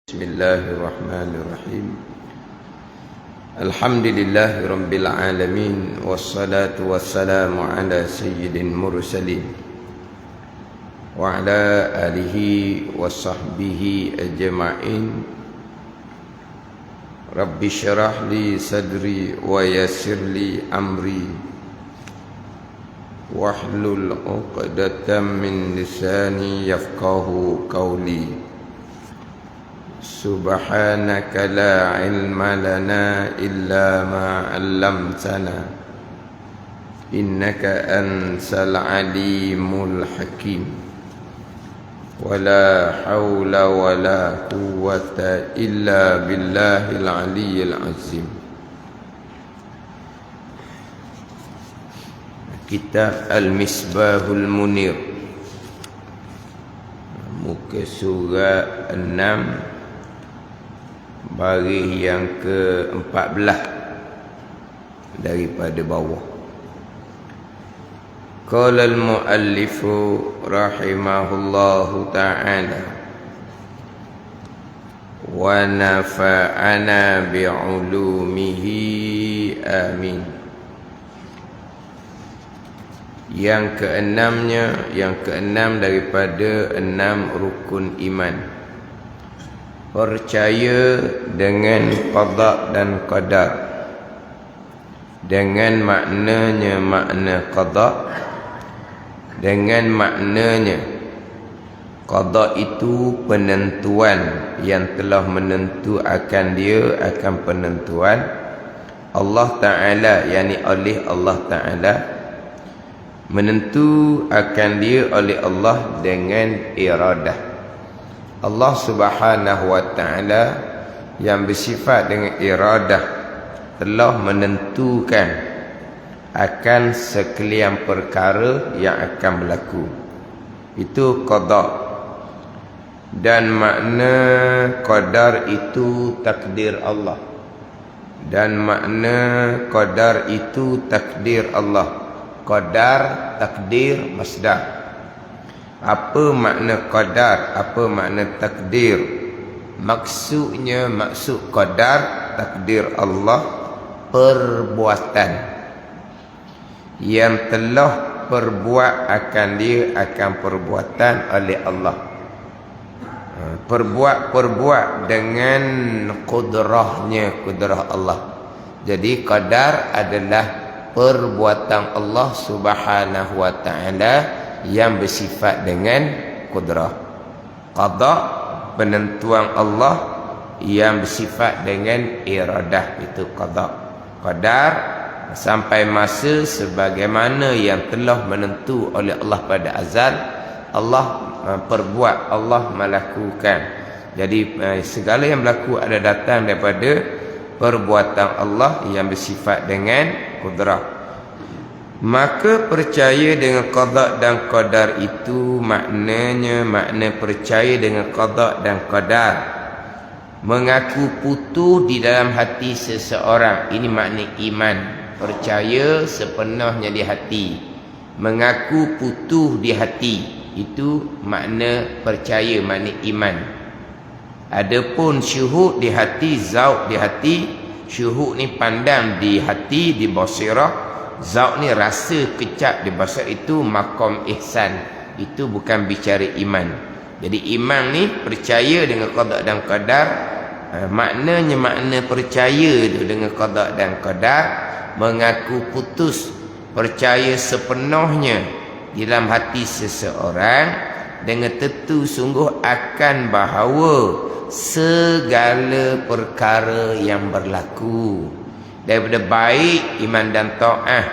Bismillahirrahmanirrahim. Alhamdulillahirabbil alamin wassalatu wassalamu ala sayyidil mursalin wa ala alihi washabbihi ajma'in. Rabbi syrah li sadri wa yassir li amri wahlul 'uqdatam min lisani yafqahu qawli. Subhanaka la ilma lana illa ma 'allamtana innaka antal alimul hakim. Wala haula wala quwwata illa billahil aliyyil azim. Kitab Al-Misbahul Munir, muka surah 6, baris yang ke-14 daripada bawah. Qala al-muallifu rahimahullahu ta'ala wa nafa'ana bi'ulumihi amin. Yang keenam daripada 6 rukun iman, percaya dengan qada dan qadar. Dengan maknanya makna qada, dengan maknanya qada itu penentuan yang telah menentu akan dia, akan penentuan Allah Ta'ala, yakni oleh Allah Ta'ala, menentu akan dia oleh Allah dengan iradah. Allah Subhanahu wa ta'ala yang bersifat dengan iradah telah menentukan akan sekalian perkara yang akan berlaku. Itu qada. Dan makna qadar itu takdir Allah. Dan makna qadar itu takdir Allah. Qadar, takdir, masdar. Apa makna qadar? Apa makna takdir? Maksudnya, maksud qadar, takdir Allah, perbuatan yang telah perbuat akan dia, akan perbuatan oleh Allah. Perbuat dengan kudrahnya, kudrah Allah. Jadi qadar adalah perbuatan Allah Subhanahu wa ta'ala yang bersifat dengan kudrah. Qada, penentuan Allah yang bersifat dengan iradah, itu qada. Qadar, sampai masa sebagaimana yang telah menentu oleh Allah pada azal, Allah perbuat, Allah melakukan. Jadi segala yang berlaku ada datang daripada perbuatan Allah yang bersifat dengan kudrah. Maka percaya dengan qada dan qadar itu maknanya, makna percaya dengan qada dan qadar, mengaku putuh di dalam hati seseorang. Ini makna iman. Percaya sepenuhnya di hati, mengaku putuh di hati, itu makna percaya, makna iman. Adapun syuhud di hati, zauq di hati. Syuhud ni pandang di hati, di basirah. Zauq ni rasa kecap di basar, itu maqam ihsan. Itu bukan bicara iman. Jadi iman ni percaya dengan qada dan qadar. Maknanya makna percaya tu dengan qada dan qadar, mengaku putus, percaya sepenuhnya di dalam hati seseorang dengan tentu sungguh akan bahawa segala perkara yang berlaku daripada baik, iman dan ta'ah,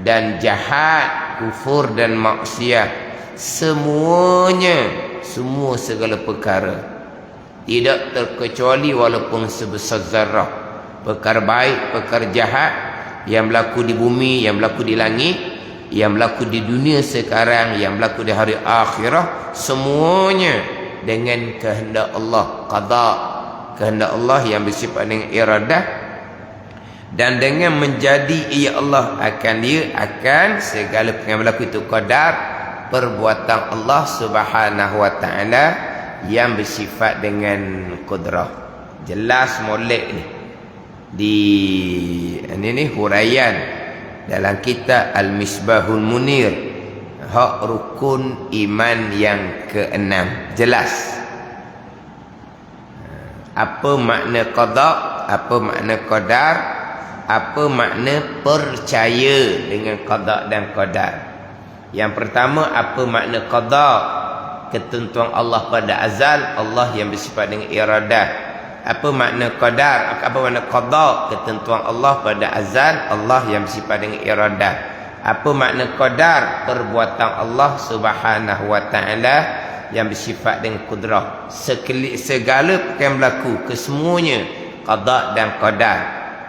dan jahat, kufur dan maksiat, semuanya, semua segala perkara, tidak terkecuali walaupun sebesar zarah, perkara baik, perkara jahat yang berlaku di bumi, yang berlaku di langit, yang berlaku di dunia sekarang, yang berlaku di hari akhirah, semuanya dengan kehendak Allah, qada, kehendak Allah yang bersifat dengan iradah. Dan dengan menjadi ia Allah akan dia, akan segala yang berlaku itu qadar, perbuatan Allah Subhanahu wa ta'ala yang bersifat dengan qudrah. Jelas molek ni di ini huraian dalam kitab Al-Misbahul Munir, hak rukun iman yang ke-6. Jelas apa makna qada, apa makna qadar, apa makna percaya dengan qada dan qadar. Yang pertama, apa makna qada? Ketentuan Allah pada azal, Allah yang bersifat dengan iradah. Apa makna qadar? Apa makna qada? Ketentuan Allah pada azal, Allah yang bersifat dengan iradah. Apa makna qadar? Perbuatan Allah Subhanahu wa taala yang bersifat dengan kudrah. Segala perkara berlaku, kesemuanya qada dan qadar.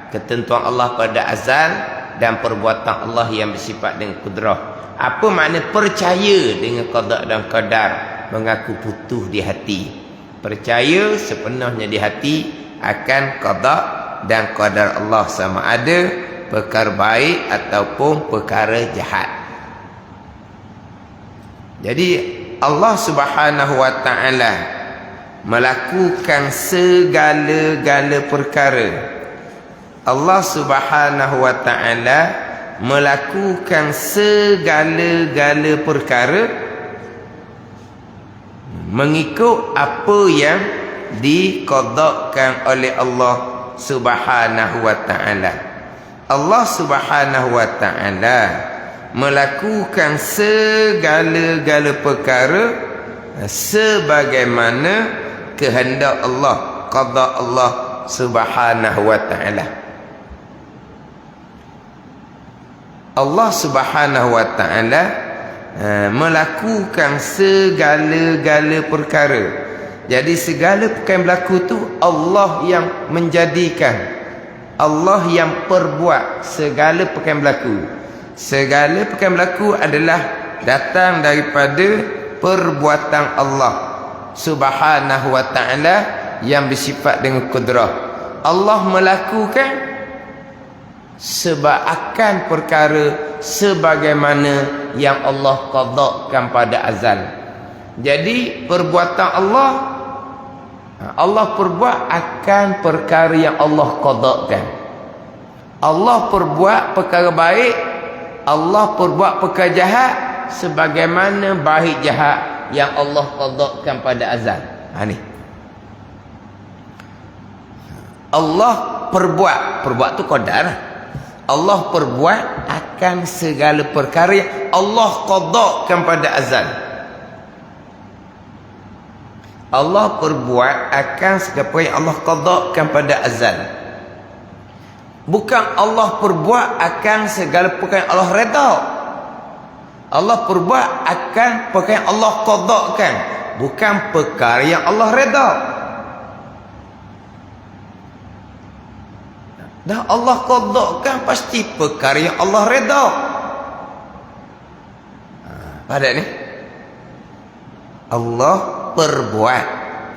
Ketentuan Allah pada azal dan perbuatan Allah yang bersifat dengan kudrah. Apa makna percaya dengan qada dan qadar? Mengaku putus di hati, percaya sepenuhnya di hati akan qada dan qadar Allah, sama ada perkara baik ataupun perkara jahat. Jadi Allah Subhanahu wa taala melakukan segala-gala perkara. Allah Subhanahu wa taala melakukan segala-gala perkara mengikut apa yang diqadakan oleh Allah Subhanahu wa taala. Allah Subhanahu wa taala melakukan segala-gala perkara sebagaimana kehendak Allah, qada Allah Subhanahu wa taala. Allah Subhanahu wa taala melakukan segala-gala perkara. Jadi segala perkara yang berlaku tu Allah yang menjadikan, Allah yang perbuat segala perkara yang berlaku. Segala perkara yang berlaku adalah datang daripada perbuatan Allah Subhanahu wa taala yang bersifat dengan kudrah. Allah melakukan sebab akan perkara sebagaimana yang Allah qadakan pada azal. Jadi perbuatan Allah, Allah perbuat akan perkara yang Allah qadakan. Allah perbuat perkara baik, Allah perbuat perkara jahat sebagaimana baik jahat yang Allah qadakan pada azal. Ni Allah perbuat tu qadar. Allah perbuat akan segala perkara yang Allah qadakan pada azal. Allah perbuat akan segala perkara yang Allah qadakan pada azal. Bukan Allah perbuat akan segala perkara yang Allah redha. Allah perbuat akan perkara yang Allah qadakan, bukan perkara yang Allah redha. Dah Allah qadakan pasti perkara yang Allah redha. Pada ni Allah perbuat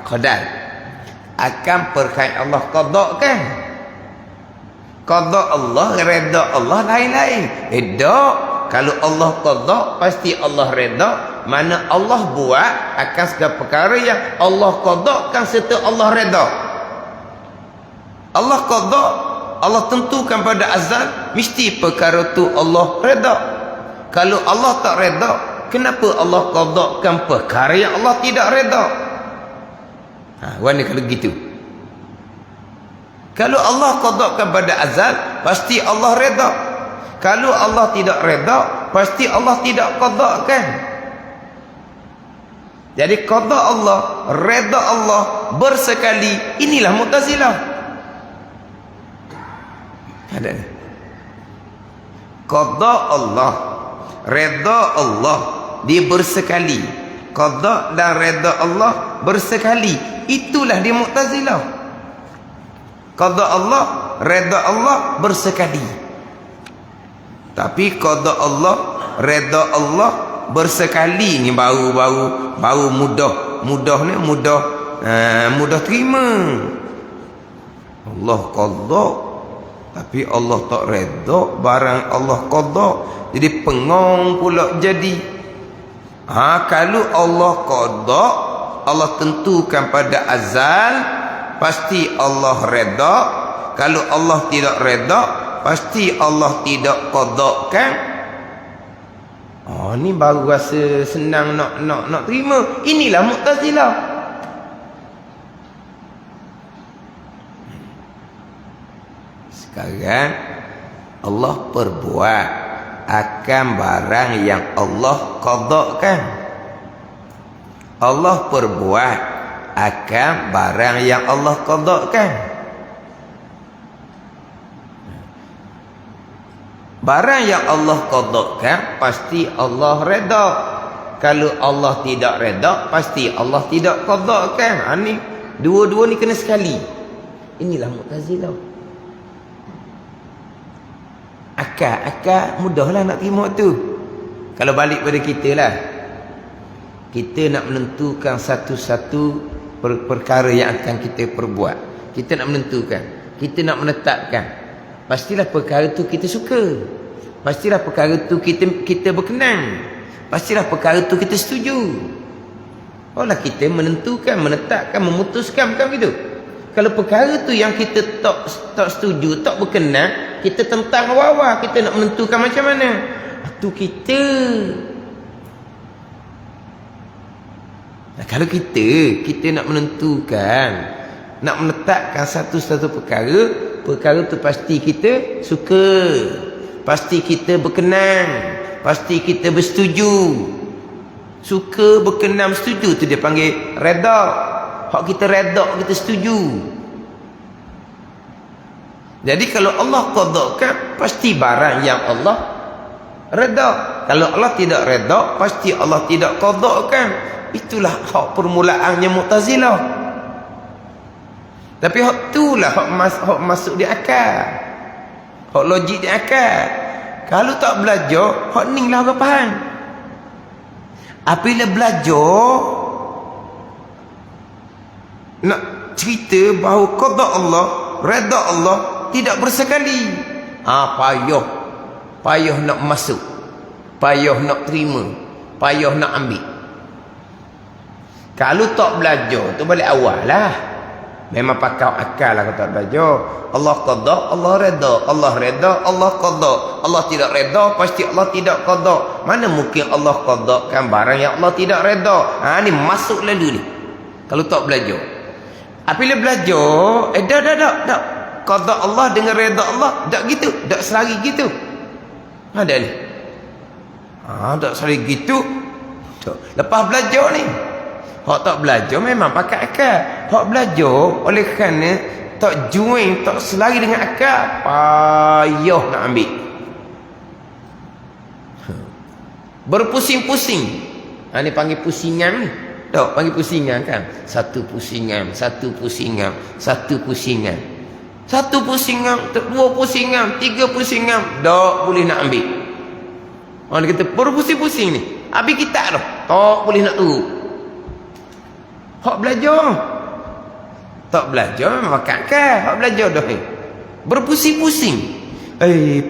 qadar akan perkara yang Allah qadakan. Qada Allah, redha Allah lain-lain. Kalau Allah qada pasti Allah redha. Mana Allah buat akan segala perkara yang Allah qadakan serta Allah redha. Allah qada, Allah tentukan pada azal, mesti perkara tu Allah redha. Kalau Allah tak redha, kenapa Allah qadakan perkara yang Allah tidak redha? Warna kalau gitu. Kalau Allah qadakan pada azal, pasti Allah redha. Kalau Allah tidak redha, pasti Allah tidak qadakan. Jadi qada Allah, redha Allah bersekali. Inilah Mu'tazilah. Ada ni. Qada Allah, redha Allah, dia bersekali. Qada dan redha Allah bersekali. Itulah dia Mu'tazilah. Qada Allah, redha Allah bersekali. Tapi qada Allah, redha Allah bersekali ni baru mudah ni mudah terima. Allah qada tapi Allah tak redha barang Allah qada, jadi pengong pula jadi. Kalau Allah qada Allah tentukan pada azal, pasti Allah redha. Kalau Allah tidak redha, pasti Allah tidak qadakkan. Ni baru rasa senang nak terima. Inilah Mu'tazilah. Sekarang Allah perbuat akan barang yang Allah qadakkan. Allah perbuat akan barang yang Allah qadakkan. Barang yang Allah qadakkan pasti Allah redha. Kalau Allah tidak redha, pasti Allah tidak qadakkan. Ni dua-dua ni kena sekali. Inilah Mu'tazilah. Akal mudahlah nak terima tu. Kalau balik pada kita lah, kita nak menentukan satu-satu perkara yang akan kita perbuat. Kita nak menentukan, kita nak menetapkan, pastilah perkara tu kita suka, pastilah perkara tu kita berkenan, pastilah perkara tu kita setuju. Olah kita menentukan, menetapkan, memutuskan, bukan begitu? Kalau perkara tu yang kita tak setuju, tak berkenan, kita tentang awal-awal, kita nak menentukan macam mana, tu kita. Nah, kalau kita nak menentukan, nak menetapkan satu-satu perkara tu pasti kita suka, pasti kita berkenan, pasti kita bersetuju. Suka, berkenan, setuju tu dia panggil redha. Hak kita redha, kita setuju. Jadi kalau Allah qadakkan, pasti barang yang Allah redha. Kalau Allah tidak redha, pasti Allah tidak qadakkan. Itulah hak permulaannya Mu'tazilah. Tapi hak itulah hak masuk di akal, hak logik di akal. Kalau tak belajar, hak ni lah orang faham. Apabila belajar, nak cerita bahawa qada Allah, redha Allah tidak bersekali. Payah nak masuk, payah nak terima, payah nak ambil. Kalau tak belajar tu balik awal lah. Memang pakau akal lah kalau tak belajar. Allah qada, Allah redha, Allah redha, Allah qada. Allah tidak redha, pasti Allah tidak qada. Mana mungkin Allah qadakan barang yang Allah tidak redha? Ni masuk lalu ni kalau tak belajar. Apabila belajar, dah. Qada Allah dengan redha Allah, tak gitu, tak selari gitu. Ada ni. Tak selari gitu. Lepas belajar ni, hak tak belajar memang pakai akal. Hak belajar oleh kerana tak join, tak selari dengan akal, payah nak ambil. Berpusing-pusing. Ni panggil pusingan ni. Tak, panggil pusingan kan? Satu pusingan, dua pusingan, tiga pusingan, tak boleh nak ambil. Dia kata berpusing-pusing ni. Habis kita dah, tak boleh nak turun. Hak belajar, tak belajar memang kakak. Hak belajar dah berpusing-pusing.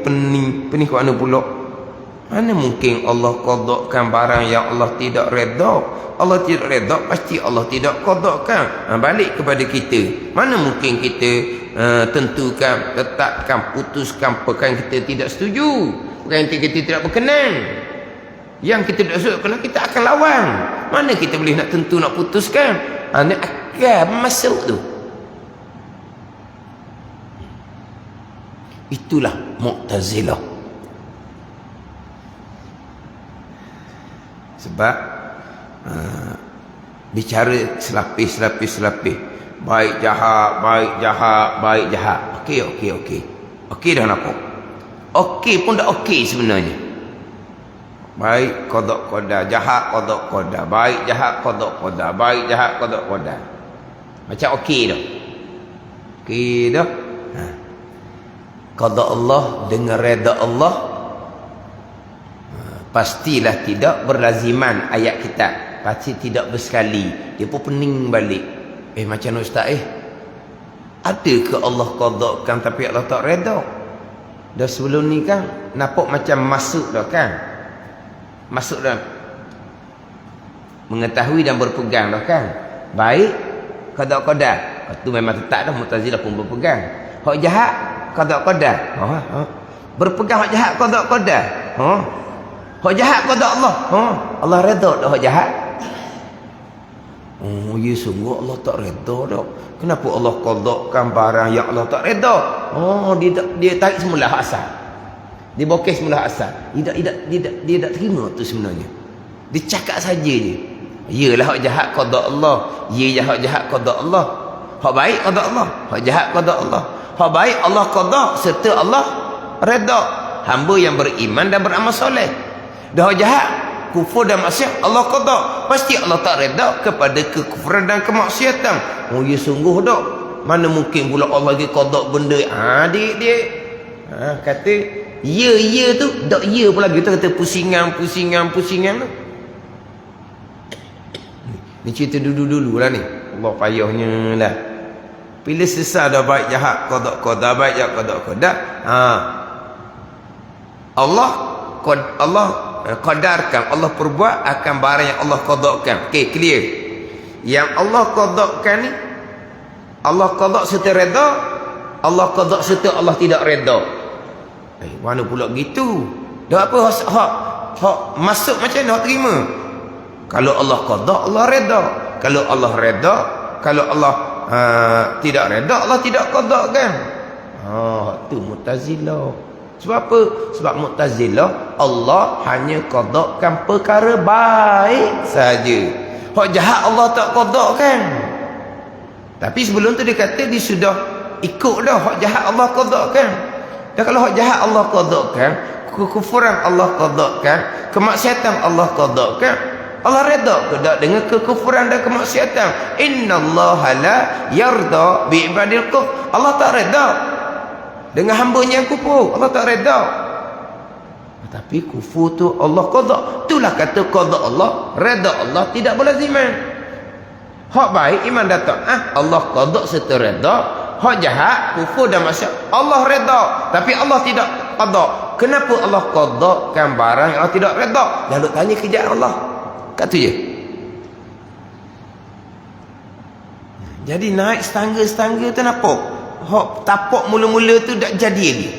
Pening kat mana pula? Mana mungkin Allah qadakkan barang yang Allah tidak redha? Allah tidak redha, pasti Allah tidak qadakkan. Balik kepada kita. Mana mungkin kita tentukan, tetapkan, putuskan perkara yang kita tidak setuju, perkara yang kita tidak berkenan. Yang kita tidak setuju, kerana kita akan lawan. Mana kita boleh nak tentu, nak putuskan? Ni akal masuk tu. Itulah Mu'tazilah. Sebab bicara selapis. Baik jahat. Okey dah nampak. Okey pun dah okey sebenarnya. Baik qada qada, jahat qada qada, baik jahat qada qada, baik jahat qada qada. Macam okey dah. Okey dah. Qada Allah dengan redha Allah, pastilah tidak berlaziman ayat kitab. Pasti tidak bersekali. Dia pun pening balik. Macam ustaz ada ke Allah qadakkan tapi Allah tak redha? Dah sebelum ni kan nampak macam masuk dah kan? Masuk dah, mengetahui dan berpegang dah kan? baik qada. Itu memang tetap dah Mu'tazilah pun berpegang. Hak jahat qada. Berpegang hak jahat qada. Hak jahat qada Allah. Allah redha dak hak jahat. Oh, ya sungguh Allah tak redha dak. Kenapa Allah qadakan barang yang Allah tak redha? Oh, dia tarik semula hak asal. Dia bokeh semula hak asal. Dia tak terima tu sebenarnya. Dia cakap saja je. Iyalah hak jahat qada Allah. Ya hak jahat qada Allah. Hak baik qada Allah. Hak jahat qada Allah. Hak baik Allah qada serta Allah redha. Hamba yang beriman dan beramal soleh. Dah hak jahat kufur dan maksiat Allah qada. Pasti Allah tak redha kepada kekufuran dan kemaksiatan. Oh ya sungguh dak. Mana mungkin pula Allah lagi qada benda. Dia kata ya tu dak ya pula kita kata pusingan tu. Ni cerita dulu lah ni. Allah payahnya lah. Bila selesai dah baik jahat qada baik jahat qada. Allah qadarkan, Allah perbuat akan barang yang Allah qadakan. Okey, clear. Yang Allah qadakan ni Allah qada serta redha, Allah qada serta Allah tidak redha. Mana pula gitu? Dah apa hak masuk macam mana hak terima? Kalau Allah qada, Allah redha. Kalau Allah redha, kalau Allah tidak redha, Allah tidak qada kan? Tu Mu'tazilah. Sebab apa? Sebab Mu'tazilah Allah hanya qadakan perkara baik saja. Hak jahat Allah tak qadakan. Tapi sebelum tu dia kata dia sudah ikut dah hak jahat Allah qadakan. Dan kalau hak jahat Allah qadakan, kekufuran Allah qadakan, kemaksiatan Allah qadakan, Allah redha ke tak dengan kekufuran dan kemaksiatan? Innallaha la yarda bi ibadil kufr. Allah tak redha dengan hamba-Nya yang kufur. Allah tak redha. Tapi kufur tu Allah qada. Itulah kata qada Allah, redha Allah tidak berlaziman. Hak baik iman dan taat Allah qada serta redha. Hak jahat kufur dan maksiat Allah redha, tapi Allah tidak qada. Kenapa Allah qadakan barang yang Allah tidak redha? Lalu tanya kerjaan Allah. Kat tu je. Jadi naik setangga-setangga tu nampak. Hak tapak mula-mula tu tak jadi lagi.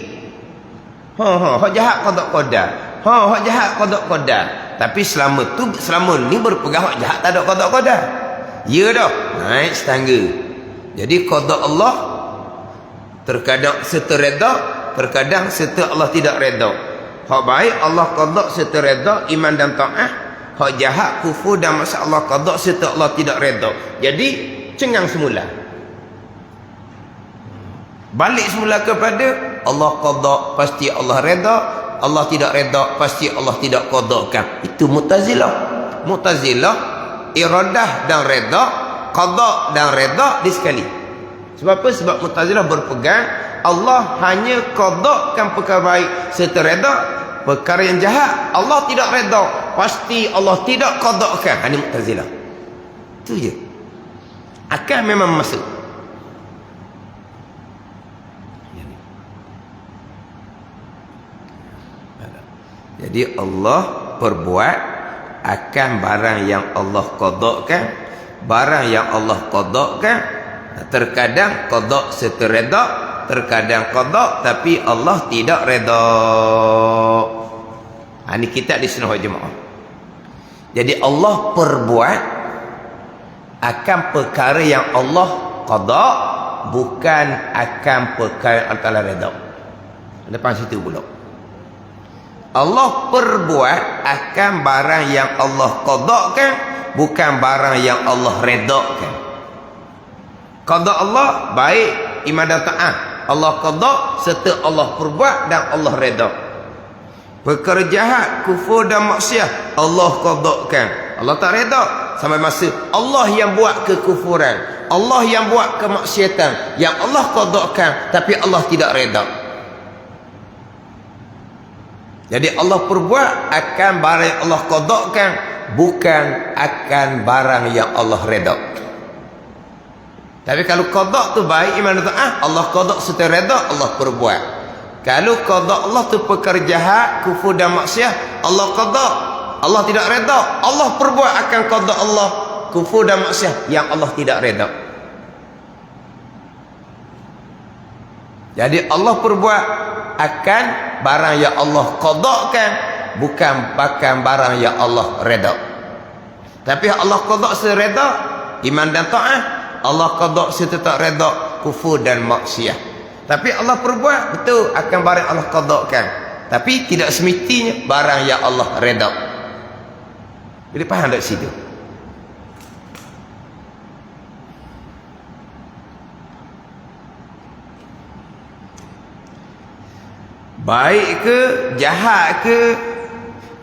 Hak jahat qada. Hak jahat qada. Tapi selama ni berpegang hak jahat tak ada qada. Ya dah, naik setangga. Jadi qada Allah terkadang serta redha, terkadang serta Allah tidak redha. Hak baik Allah qada serta redha, iman dan taat. Hak jahat kufur dan maksiat Allah qada serta Allah tidak redha. Jadi cengang semula. Balik semula kepada Allah qada pasti Allah redha, Allah tidak redha pasti Allah tidak qadakan. Itu Mu'tazilah. Mu'tazilah iradah dan redha, qada dan redha di sekali. Sebab apa? Sebab Mu'tazilah berpegang Allah hanya qadakan perkara baik serta redha, perkara yang jahat Allah tidak redha pasti Allah tidak qadakan. Ini Mu'tazilah. Itu je. Akan memang masuk. Jadi Allah perbuat akan barang yang Allah qadakan, barang yang Allah qadakan. Terkadang qada serta redha, terkadang qada tapi Allah tidak redha. Ini kitab di Sunnah wal Jamaah. Jadi Allah perbuat akan perkara yang Allah qada, bukan akan perkara yang Allah Ta'ala redha. Lepas situ pula Allah perbuat akan barang yang Allah qadakan, bukan barang yang Allah redakan. Qada Allah baik, iman dan taat. Allah qada serta Allah perbuat dan Allah reda. Perkara jahat, kufur dan maksiat Allah qadakan, Allah tak reda. Sampai masa Allah yang buat kekufuran, Allah yang buat kemaksiatan, yang Allah qadakan tapi Allah tidak reda. Jadi Allah perbuat akan barang yang Allah qadakan, bukan akan barang yang Allah reda. Tapi kalau qada tu baik, iman dan taat, Allah qada serta reda, Allah perbuat. Kalau qada Allah tu perkara jahat, kufur dan maksiat, Allah qada, Allah tidak reda, Allah perbuat akan qada Allah, kufur dan maksiat yang Allah tidak redha. Jadi Allah perbuat akan barang yang Allah qadakan, bukan barang yang Allah redha. Tapi Allah qada sereda iman dan taat, Allah qada setetap redha kufur dan maksiat. Tapi Allah perbuat betul akan barang Allah qadakan, tapi tidak semestinya barang yang Allah redha. Jadi faham tak situ? Baik ke, jahat ke,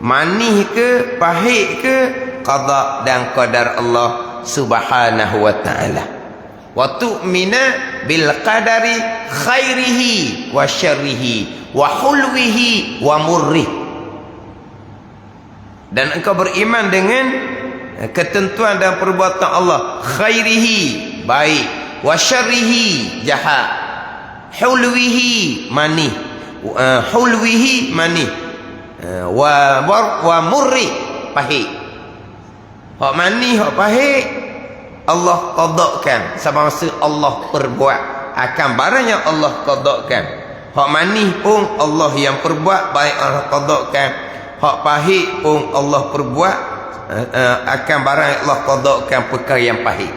manis ke, pahit ke, qada dan qadar Allah Subhanahu wa ta'ala. Wa tu'mina bil qadari khairihi wa syarrihi wa hulwihi wa murrih. Dan engkau beriman dengan ketentuan dan perbuatan Allah, khairihi baik, wa syarrihi jahat, hulwihi manis, hulwihi manis, wa murri pahit. Hak manis hak pahit Allah qadakan, sama masa Allah perbuat akan barang yang Allah qadakan. Hak manis pun Allah yang perbuat, baik Allah qadakan. Hak pahit pun Allah perbuat akan barang yang Allah qadakan, perkara yang pahit.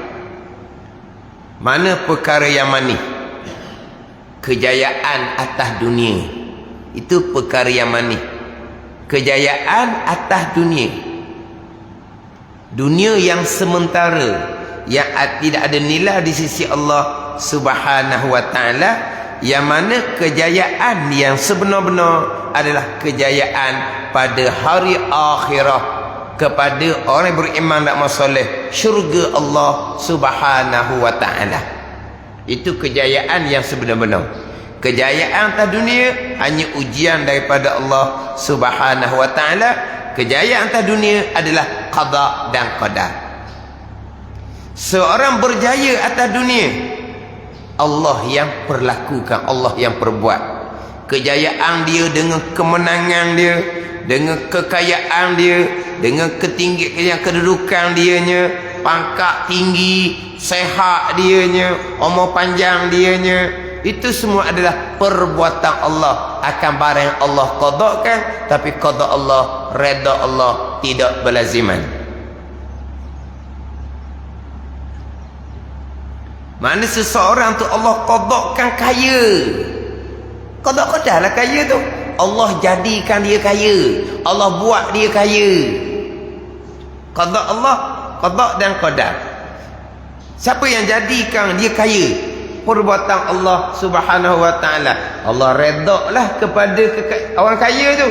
Mana perkara yang manis? Kejayaan atas dunia, itu perkara yang manis. Kejayaan atas dunia, dunia yang sementara, yang tidak ada nilai di sisi Allah Subhanahu wa ta'ala, yang mana kejayaan yang sebenar-benar adalah kejayaan pada hari akhirah kepada orang yang beriman dan soleh, syurga Allah Subhanahu wa ta'ala. Itu kejayaan yang sebenar-benar. Kejayaan atas dunia hanya ujian daripada Allah Subhanahu wa ta'ala. Kejayaan atas dunia adalah qada dan qadar. Seorang berjaya atas dunia, Allah yang perlakukan, Allah yang perbuat. Kejayaan dia dengan kemenangan dia, dengan kekayaan dia, dengan ketinggian kedudukan dianya, pangkat tinggi, sehat dianya, umur panjang dianya, itu semua adalah perbuatan Allah akan barang yang Allah qadakan. Tapi qada Allah, redha Allah tidak berlaziman. Mana seseorang tu Allah qadakan kaya, qada lah kaya tu, Allah jadikan dia kaya, Allah buat dia kaya. Qada Allah, qada dan qadar. Siapa yang jadikan dia kaya? Perbuatan Allah Subhanahu wa ta'ala. Allah redha lah kepada orang kaya tu.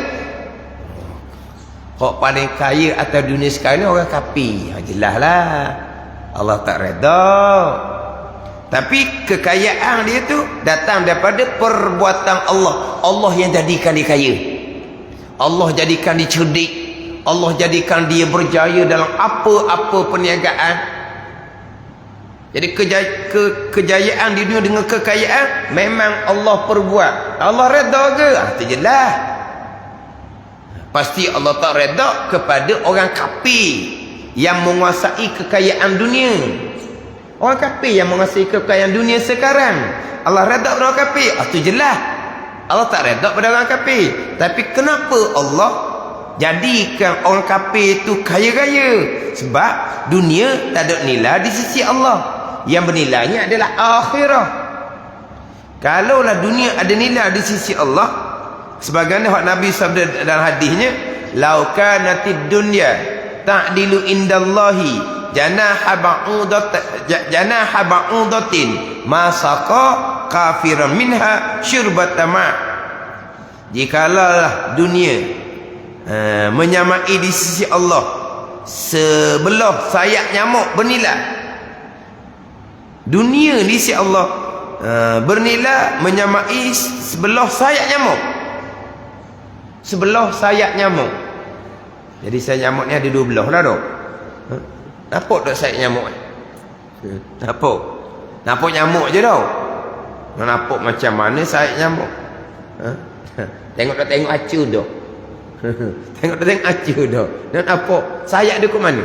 Kok paling kaya atas dunia sekarang ni orang kafir, jelas lah Allah tak redha. Tapi kekayaan dia tu datang daripada perbuatan Allah. Allah yang jadikan dia kaya, Allah jadikan dia cerdik, Allah jadikan dia berjaya dalam apa-apa perniagaan. Jadi kejayaan di dunia dengan kekayaan memang Allah perbuat. Allah redha ke? Itu jelas. Pasti Allah tak redha kepada orang kafir yang menguasai kekayaan dunia. Orang kafir yang menguasai kekayaan dunia sekarang, Allah redha pada orang kafir. Itu jelas. Allah tak redha pada orang kafir. Tapi kenapa Allah jadikan orang kafir itu kaya-kaya? Sebab dunia tak ada nilai di sisi Allah. Yang bernilainya adalah akhirah. Kalaulah dunia ada nilai di sisi Allah, sebagaimana Nabi sabda dalam hadisnya, "Lau kanatid dunya ta'dilu indallahi janaha ba'udatin ma saqa kafiran minha syurbata ma." Jikalau dunia menyamai di sisi Allah sebelah sayap nyamuk bernilai, dunia di sisi Allah bernilai menyamai sebelah sayap nyamuk. Sebelah sayap nyamuk. Jadi sayap nyamuk ni ada dua belah lah dok. Nampak tak sayap nyamuk? Nampak? Nampak nyamuk je tau. Nampak macam mana sayap nyamuk? Tengok tak tengok acu dah. Tengok tak tengok acu dah. Dan nampak sayap dia ke mana?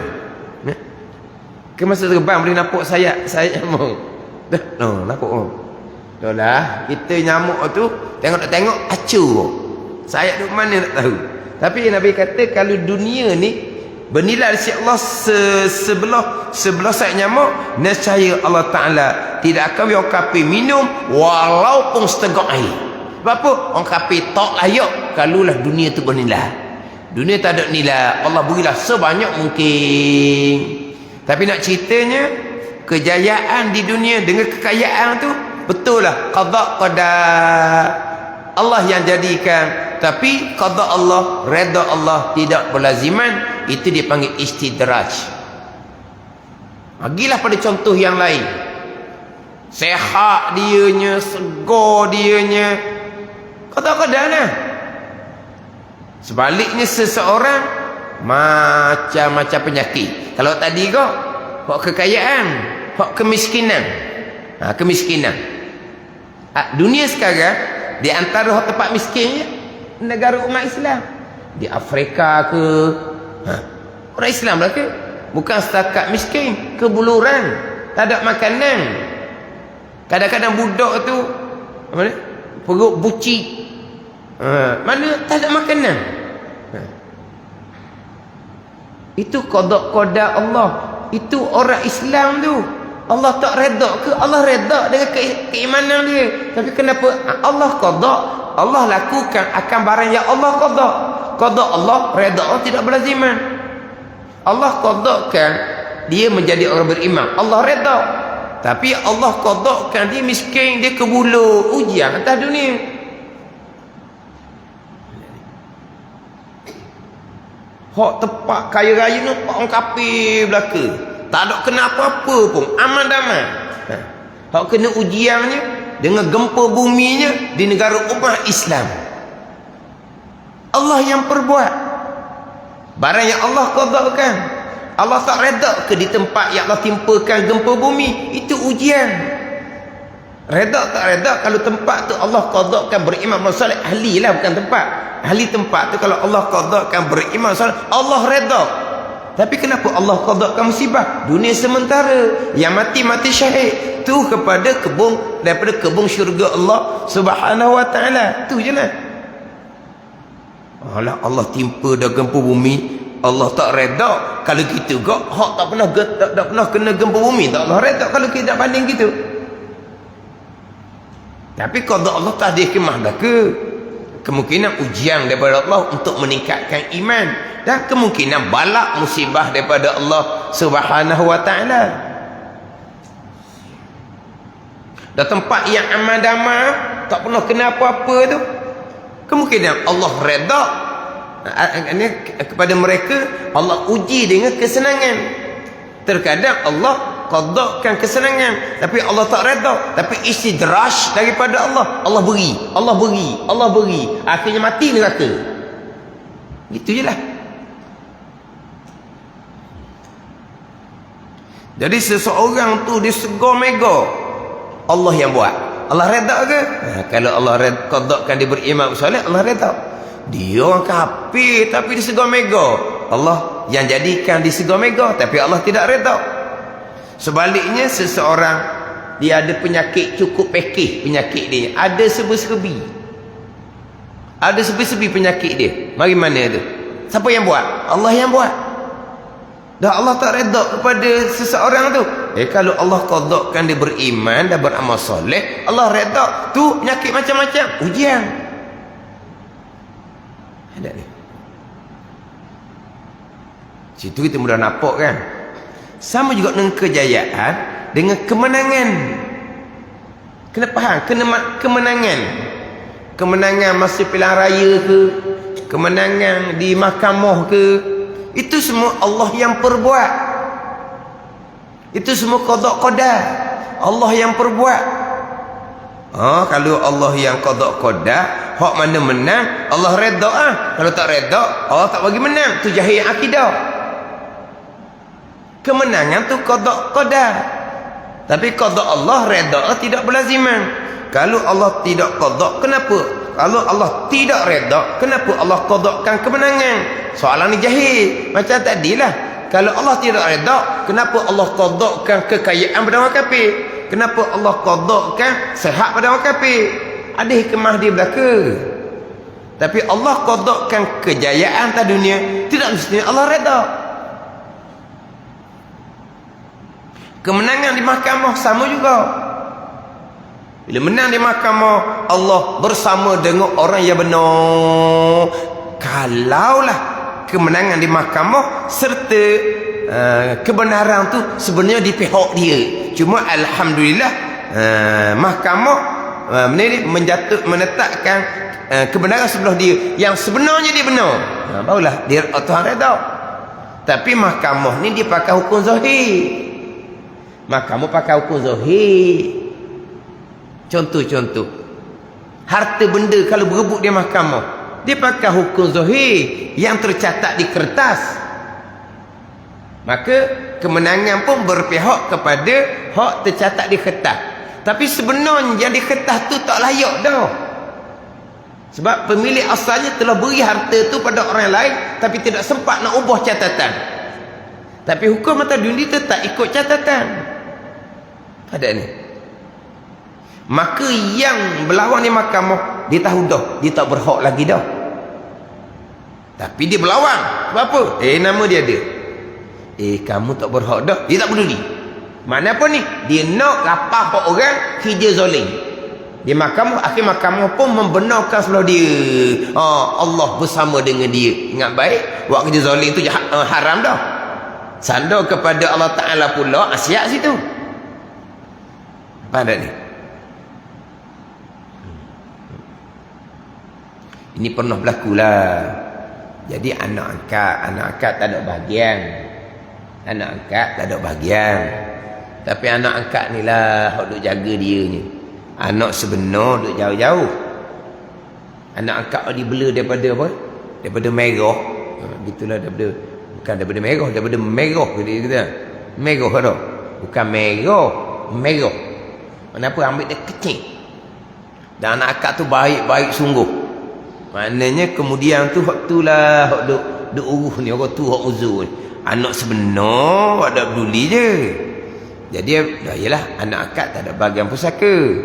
Ke masa terbang boleh nampak sayap nyamuk. Dah, no, nampak oh. Dah lah, kita nyamuk tu tengok acur. Sayap duk mana nak tahu. Tapi Nabi kata kalau dunia ni bernilai di sisi Allah sebelah sayap nyamuk, nescaya Allah Taala tidak akan biar kafir minum walaupun setegak air. Sebab apa? Orang kafir tak layak kalaulah dunia tu bernilai. Dunia tak ada nilai, Allah berilah sebanyak mungkin. Tapi nak ceritanya, kejayaan di dunia dengan kekayaan tu betul lah qada qadar Allah yang jadikan. Tapi qada Allah, redha Allah tidak berlaziman. Itu dipanggil istidraj. Bagilah pada contoh yang lain. Sehat dianya, segar dianya, qada qadar lah. Sebaliknya seseorang macam-macam penyakit. Kalau tadi kau hak kekayaan, hak kemiskinan. Kemiskinan. Dunia sekarang di antara hak tempat miskinnya negara umat Islam. Di Afrika ke, orang Islam lah ke? Bukan setakat miskin, kebuluran, tak ada makanan. Kadang-kadang budak tu apa ni? Perut bucik. Mana tak ada makanan. Itu qada qadar Allah. Itu orang Islam tu Allah tak redha ke? Allah redha dengan keimanan dia. Tapi kenapa Allah qada, Allah lakukan akan barang yang Allah qada. Qada Allah, redha Allah tidak berlaziman. Allah qadakan dia menjadi orang beriman, Allah redha. Tapi Allah qadakan dia miskin, dia kebulu, ujian atas dunia. Hak tepat kaya raya ni orang kafir belaka. Tak ada kena apa-apa pun, aman damai. Hak kena ujiannya dengan gempa buminya di negara umat Islam. Allah yang perbuat. Barang yang Allah qadakan. Allah tak redha ke di tempat yang Allah timpakan gempa bumi? Itu ujian. Redha tak redha kalau tempat tu Allah qadakan beriman masalah ahli lah, bukan tempat. Ahli tempat tu kalau Allah qadakan beriman masalah Allah redha. Tapi kenapa Allah qadakan musibah? Dunia sementara, yang mati syahid tu kepada kebun, daripada kebun syurga Allah Subhanahu wa taala. Tu je lah. Allah timpa dah gempa bumi, Allah tak redha kalau gitu gak hak tak pernah kena gempa bumi, tak Allah redha kalau kita banding gitu. Tapi qada Allah tak ada hikmah dah ke? Kemungkinan ujian daripada Allah untuk meningkatkan iman, dan kemungkinan balak musibah daripada Allah Subhanahu wa taala. Dan tempat yang aman damai, tak pernah kena apa-apa tu, kemungkinan Allah redha kepada mereka. Allah uji dengan kesenangan. Terkadang Allah qadakan kesenangan, tapi Allah tak redha. Tapi istidraj daripada Allah. Allah beri. Akhirnya mati neraka. Gitu je lah. Jadi seseorang tu dia segar mega, Allah yang buat. Allah redha ke? Kalau Allah qadakan dia beriman soleh, Allah redha. Dia orang kafir tapi dia segar mega, Allah yang jadikan dia segar mega, tapi Allah tidak redha. Sebaliknya seseorang dia ada penyakit cukup pekeh, penyakit dia ada serba-serbi, ada serba-serbi penyakit dia. Mari mana tu? Siapa yang buat? Allah yang buat. Dah Allah tak redha kepada seseorang tu. Kalau Allah qadakan dia beriman dan beramal soleh, Allah redha. Tu penyakit macam-macam, ujian. Ada ni. Situ kita mudah nampak kan. Sama juga dengan kejayaan, dengan kemenangan. Kena faham, kemenangan. Kemenangan masa pilihan raya ke, kemenangan di mahkamah ke, itu semua Allah yang perbuat. Itu semua qada qadar Allah yang perbuat. Kalau Allah yang qada qadar, hak mana menang Allah redha. Kalau tak redha, Allah tak bagi menang. Tu jahil akidah. Kemenangan tu qada qadar, tapi qada Allah redha tidak berlaziman. Kalau Allah tidak qada, kenapa? Kalau Allah tidak redha, kenapa Allah qadakan kemenangan? Soalan ni jahil. Macam tadilah, Kalau Allah tidak redha, kenapa Allah qadakkan kekayaan pada orang kafir? Kenapa Allah qadakkan sehat pada orang kafir? Ada hikmah di belaka. Tapi Allah qadakkan kejayaan atas dunia, tidak mestinya Allah redha. Kemenangan di mahkamah sama juga. Bila menang di mahkamah, Allah bersama dengan orang yang benar. Kalaulah kemenangan di mahkamah serta kebenaran tu sebenarnya di pihak dia, cuma alhamdulillah mahkamah menetapkan kebenaran sebelah dia, yang sebenarnya dia benar, barulah dia Tuhan redha. Tapi mahkamah ni dia pakai hukum zahir. Mahkamah pakai hukum zahir. Contoh-contoh, harta benda kalau berebut di mahkamah, dia pakai hukum zahir yang tercatat di kertas. Maka kemenangan pun berpihak kepada hak tercatat di kertas. Tapi sebenarnya yang di kertas tu tak layak dah. Sebab pemilik asalnya telah beri harta tu pada orang lain, tapi tidak sempat nak ubah catatan. Tapi hukum atas dunia tetap ikut catatan. Ada ni. Maka yang berlawan di mahkamah, dia tahu dah, dia tak berhak lagi dah. Tapi dia berlawan. Sebab apa? Nama dia ada. Kamu tak berhak dah. Dia tak peduli. Mana apa ni? Dia nak rapah orang kerja zalim. Di mahkamah, akhir mahkamah pun membenarkan sebelah dia. Allah bersama dengan dia. Ingat baik, buat kerja zalim tu haram dah. Sandar kepada Allah Ta'ala pula, siap situ. Apa ada ni? Ini pernah berlaku lah. Jadi anak angkat tak ada bahagian. Anak angkat tak ada bahagian. Tapi anak angkat ni lah hak duk jaga dia ni. Anak sebenar duk jauh-jauh. Anak angkat dibela daripada apa? Daripada merah. Gitulah, bukan daripada merah, daripada merah kita. Merah dah. Bukan merah. Kenapa ambil dia kecil? Dan anak angkat tu baik-baik sungguh. Maknanya kemudian tu hak tulah hak duk urus ni, orang tu hak uzur. Anak sebenar ada peduli je. Jadi yalah, anak angkat tak ada bahagian pusaka.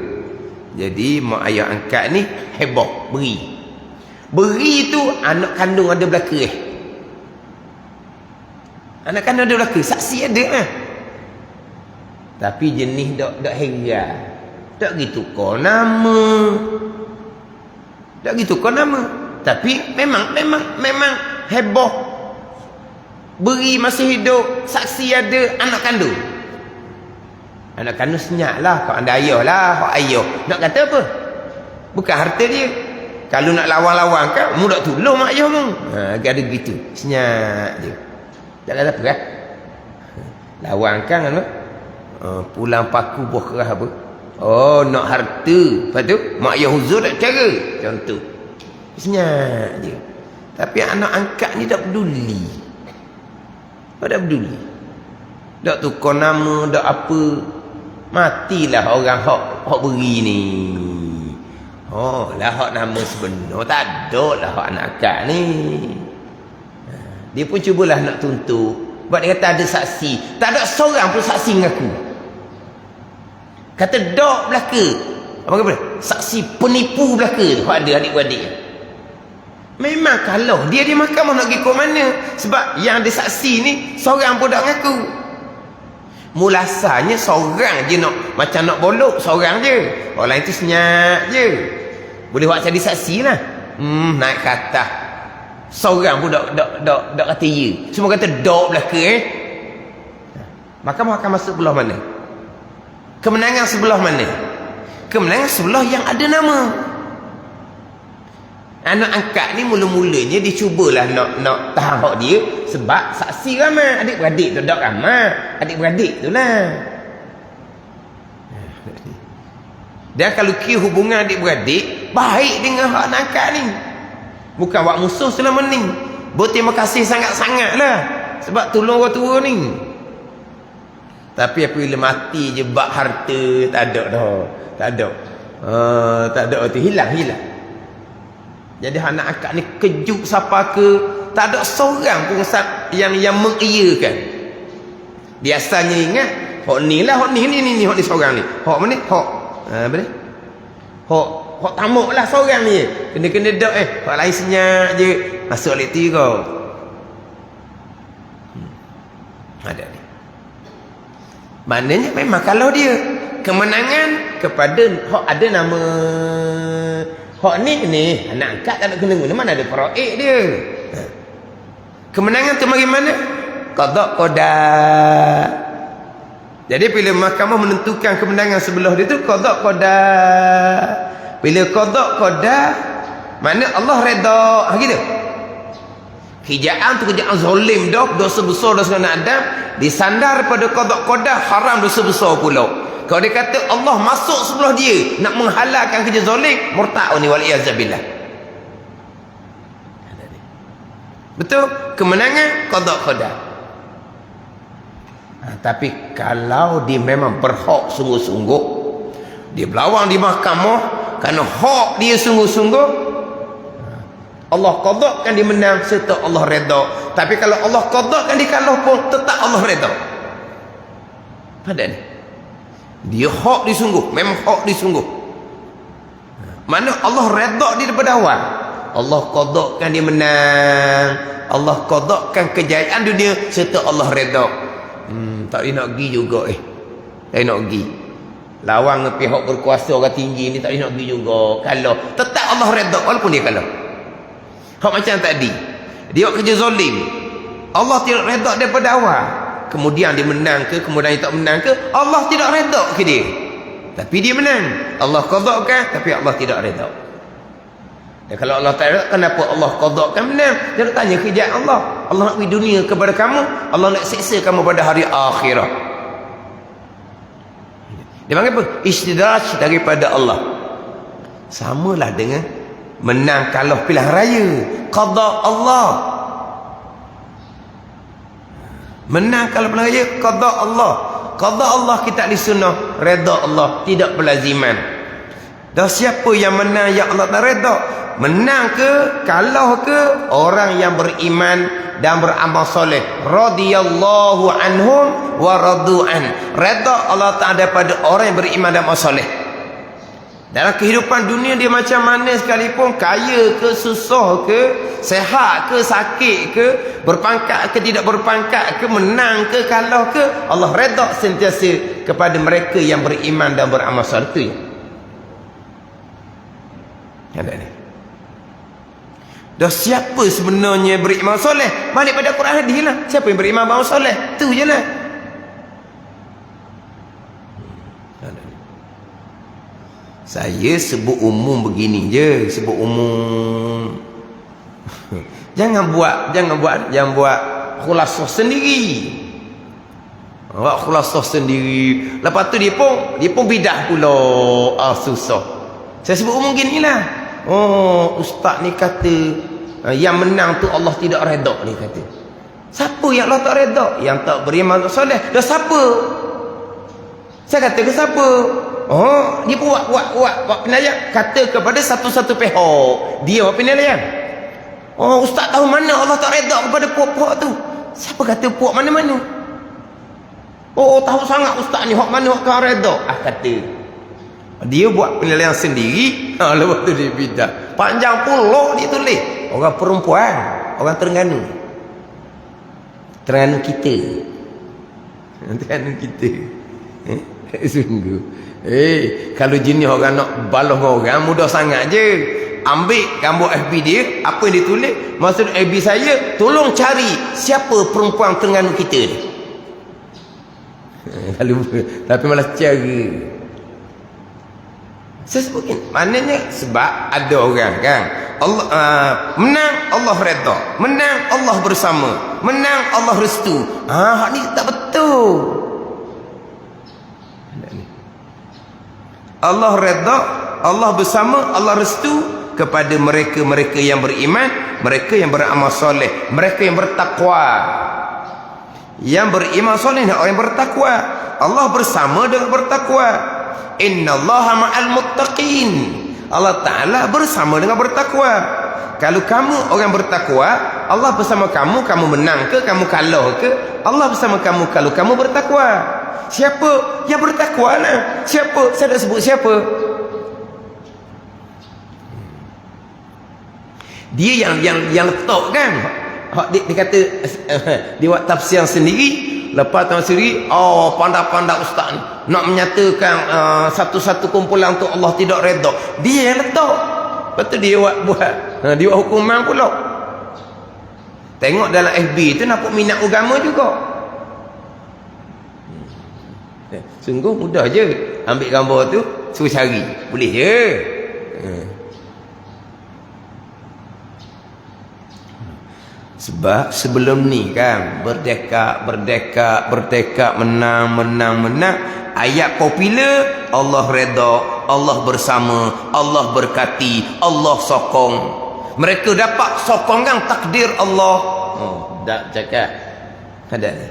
Jadi mak ayah angkat ni heboh beri tu anak kandung ada belaka. Anak kandung ada belaka, saksi ada lah. Tapi jenis dak heran, tak gitu kau nama. Tak gitu kau nama. Tapi memang heboh. Beri masih hidup, saksi ada, anak kandung. Anak kandung senyap lah. Kau anda ayah lah, kau ayah. Nak kata apa? Bukan harta dia. Kalau nak lawan-lawan kan, mu nak tolong mak ayah mu. Ada begitu. Senyap je. Tak kata apa kan? Lawan kan apa? Pulang paku buah kerah apa? Nak harta. Lepas tu mak ayah huzur tak cara. Contoh. Senyap je. Tapi anak angkat ni tak peduli. Tak peduli. Tak tukar nama, tak apa. Matilah orang hak beri ni. Lah hak nama sebenar. Tak ada lah hak anak angkat ni. Dia pun cubalah nak tuntut. Sebab dia kata ada saksi. Tak ada seorang pun saksi mengaku. Kata dok belaka. Apa kata? Saksi penipu belaka tu ada adik-beradik. Memang kalau dia di mahkamah nak pergi ke mana? Sebab yang ada saksi ni seorang pun tak mengaku. Mulasanya seorang je nak, macam nak bolok seorang je. Orang lain tu senyap je. Boleh buat jadi saksi lah. Naik ke atas. Seorang pun tak kata ya. Semua kata dok belaka Mahkamah akan masuk belah mana? Kemenangan sebelah mana? Kemenangan sebelah yang ada nama. Anak angkat ni mula-mulanya dia cubalah nak tahan hak dia sebab saksi ramai. Adik-beradik tu tak ramai. Adik-beradik tu lah. Dan kalau kira hubungan adik-beradik baik dengan hak anak angkat ni. Bukan buat musuh selama ni. Berterima kasih sangat-sangat lah sebab tolong orang tua ni. Tapi apabila mati je bak harta, tak ada dah. Tak ada. Tak ada tu, hilang. Jadi anak angkat ni kejut siapa ke tak ada seorang pun yang mengiyakan. Biasanya ingat hok ni lah, hok ni seorang ni. Hok mana? Hok apa ni? Hok tamak lah seorang ni. Kena dok hok lain senyap je. Masuk lekti kau. Ada ni. Maknanya memang kalau dia kemenangan kepada hok ada nama hok ni anak angkat tak nak kena guna, mana ada faraid dia. Kemenangan tu bagaimana? Qada qada. Jadi bila mahkamah menentukan kemenangan sebelah dia tu qada qada. Bila qada qada makna Allah redha gitu. Kerjaan tu kerjaan zalim dah, dosa besar dosa anak Adam, disandar pada qada qada haram dosa besar pula. Kalau dia kata Allah masuk sebelah dia nak menghalalkan kerja zalim, murtad ni wal iazabillah. Betul? Kemenangan qada qada. Tapi kalau dia memang berhak sungguh-sungguh, dia berlawan di mahkamah kerana hak dia sungguh-sungguh, Allah qadakan dia menang serta Allah redha. Tapi kalau Allah qadakan dia kalah pun tetap Allah redha. Pada ni dia hak dia sungguh, memang hak dia sungguh. Mana Allah redha dia daripada awal. Allah qadakan dia menang, Allah qadakan kejayaan dunia serta Allah redha. Tak boleh nak pergi juga tak nak pergi lawan dengan pihak berkuasa orang tinggi ni, tak boleh nak pergi juga. Kalau tetap Allah redha walaupun dia kalah. Hak macam tadi dia buat kerja zalim, Allah tidak redha daripada awal, kemudian dia menang ke, kemudian dia tak menang ke, Allah tidak redha ke dia, tapi dia menang. Allah qadakan tapi Allah tidak redha. Dan kalau Allah tak redha, kenapa Allah qadakan menang? Dia nak tanya kerjaan Allah. Allah nak beri dunia kepada kamu, Allah nak siksa kamu pada hari akhirat. Dia panggil apa? Istidraj daripada Allah. Samalah dengan menang kalah pilihan raya, qada Allah. Menang kalah pilihan raya, qada Allah. Qada Allah kita di sunnah, redha Allah tidak berlaziman. Dan siapa yang menang yang Allah tak redha, menang ke kalah ke, orang yang beriman dan beramal soleh, radhiyallahu anhum wa radu'an, redha Allah Ta'ala daripada orang yang beriman dan beramal soleh. Dalam kehidupan dunia dia macam mana sekalipun, kaya ke, susah ke, sehat ke, sakit ke, berpangkat ke, tidak berpangkat ke, menang ke, kalah ke, Allah redha sentiasa kepada mereka yang beriman dan beramal soleh. Itu ada ni. Dah siapa sebenarnya beriman soleh? Balik pada Quran hadis lah. Siapa yang beriman beramal soleh? Tu je lah. Saya sebut umum begini je, sebut umum. Jangan buat khulasah sendiri. Buat khulasah sendiri. Lepas tu dia pun bidah pula. Susah. Saya sebut umum gini lah. Oh, ustaz ni kata yang menang tu Allah tidak redha ni kata. Siapa yang Allah tak redha? Yang tak beriman soleh. Dah siapa? Saya kata ke siapa? Oh, dia pun buat penilaian, kata kepada satu-satu pihak. Dia buat penilaian. Oh, ustaz tahu mana Allah tak redha kepada puak-puak tu? Siapa kata puak mana-mana? Oh, tahu sangat ustaz ni hak mana hak tak redha. Kata dia buat penilaian sendiri. Lepas tu dia bidah. Panjang pula dia tulis. Orang perempuan, orang Terengganu. Terengganu kita. Terengganu kita. Sungguh. Kalau jenis orang nak balas orang, mudah sangat je. Ambil gambar FB dia, apa yang dia tulis, maksud FB saya, tolong cari siapa perempuan Terengganu kita ni. Kalau tapi malah cara. Saya sebutkan, maknanya sebab ada orang kan, Allah menang Allah redha, menang Allah bersama, menang Allah restu. Hak ni tak betul. Allah redha, Allah bersama, Allah restu kepada mereka-mereka yang beriman, mereka yang beramal soleh, mereka yang bertakwa. Yang beriman soleh orang yang bertakwa. Allah bersama dengan bertakwa. Innallaha ma'al muttaqin. Allah Ta'ala bersama dengan bertakwa. Kalau kamu orang bertakwa, Allah bersama kamu, kamu menang ke, kamu kalah ke, Allah bersama kamu kalau kamu bertakwa. Siapa yang bertakwa lah? Siapa? Saya tak sebut siapa. Dia yang letak kan. Dia kata dia buat tafsir sendiri. Lepas tafsir sendiri, pandai-pandai ustaz ni nak menyatakan satu-satu kumpulan tu Allah tidak redha. Dia yang letak. Lepas tu dia buat dia buat hukuman pula. Tengok dalam FB tu nampak minat agama juga. Sungguh mudah je ambil gambar tu, suruh cari. Boleh je. Sebab sebelum ni kan berdeka menang. Ayat popular, Allah redha, Allah bersama, Allah berkati, Allah sokong. Mereka dapat sokongan takdir Allah. Tak cakap. Ada ni.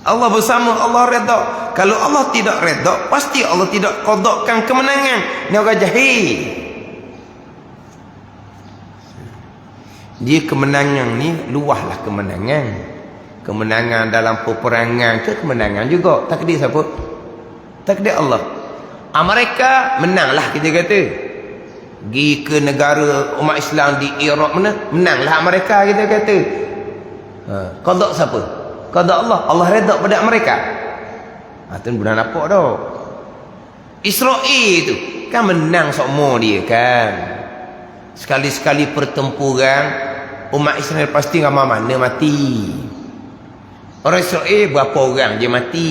Allah bersama, Allah redha. Kalau Allah tidak redha, pasti Allah tidak qadakkan kemenangan. Ni orang jahil. Dia kemenangan ni luahlah kemenangan. Kemenangan dalam peperangan ke kemenangan juga. Takdir siapa? Takdir Allah. Mereka menanglah kita kata. Pergi ke negara umat Islam di Iraq mana? Menanglah mereka kita kata. Qadak siapa? Qadak Allah. Allah redha pada mereka. Tu bukan nampak dah. Israel tu kan menang semua dia kan. Sekali-sekali pertempuran umat Israel pasti ramai mana mati. Orang Israel berapa orang je mati.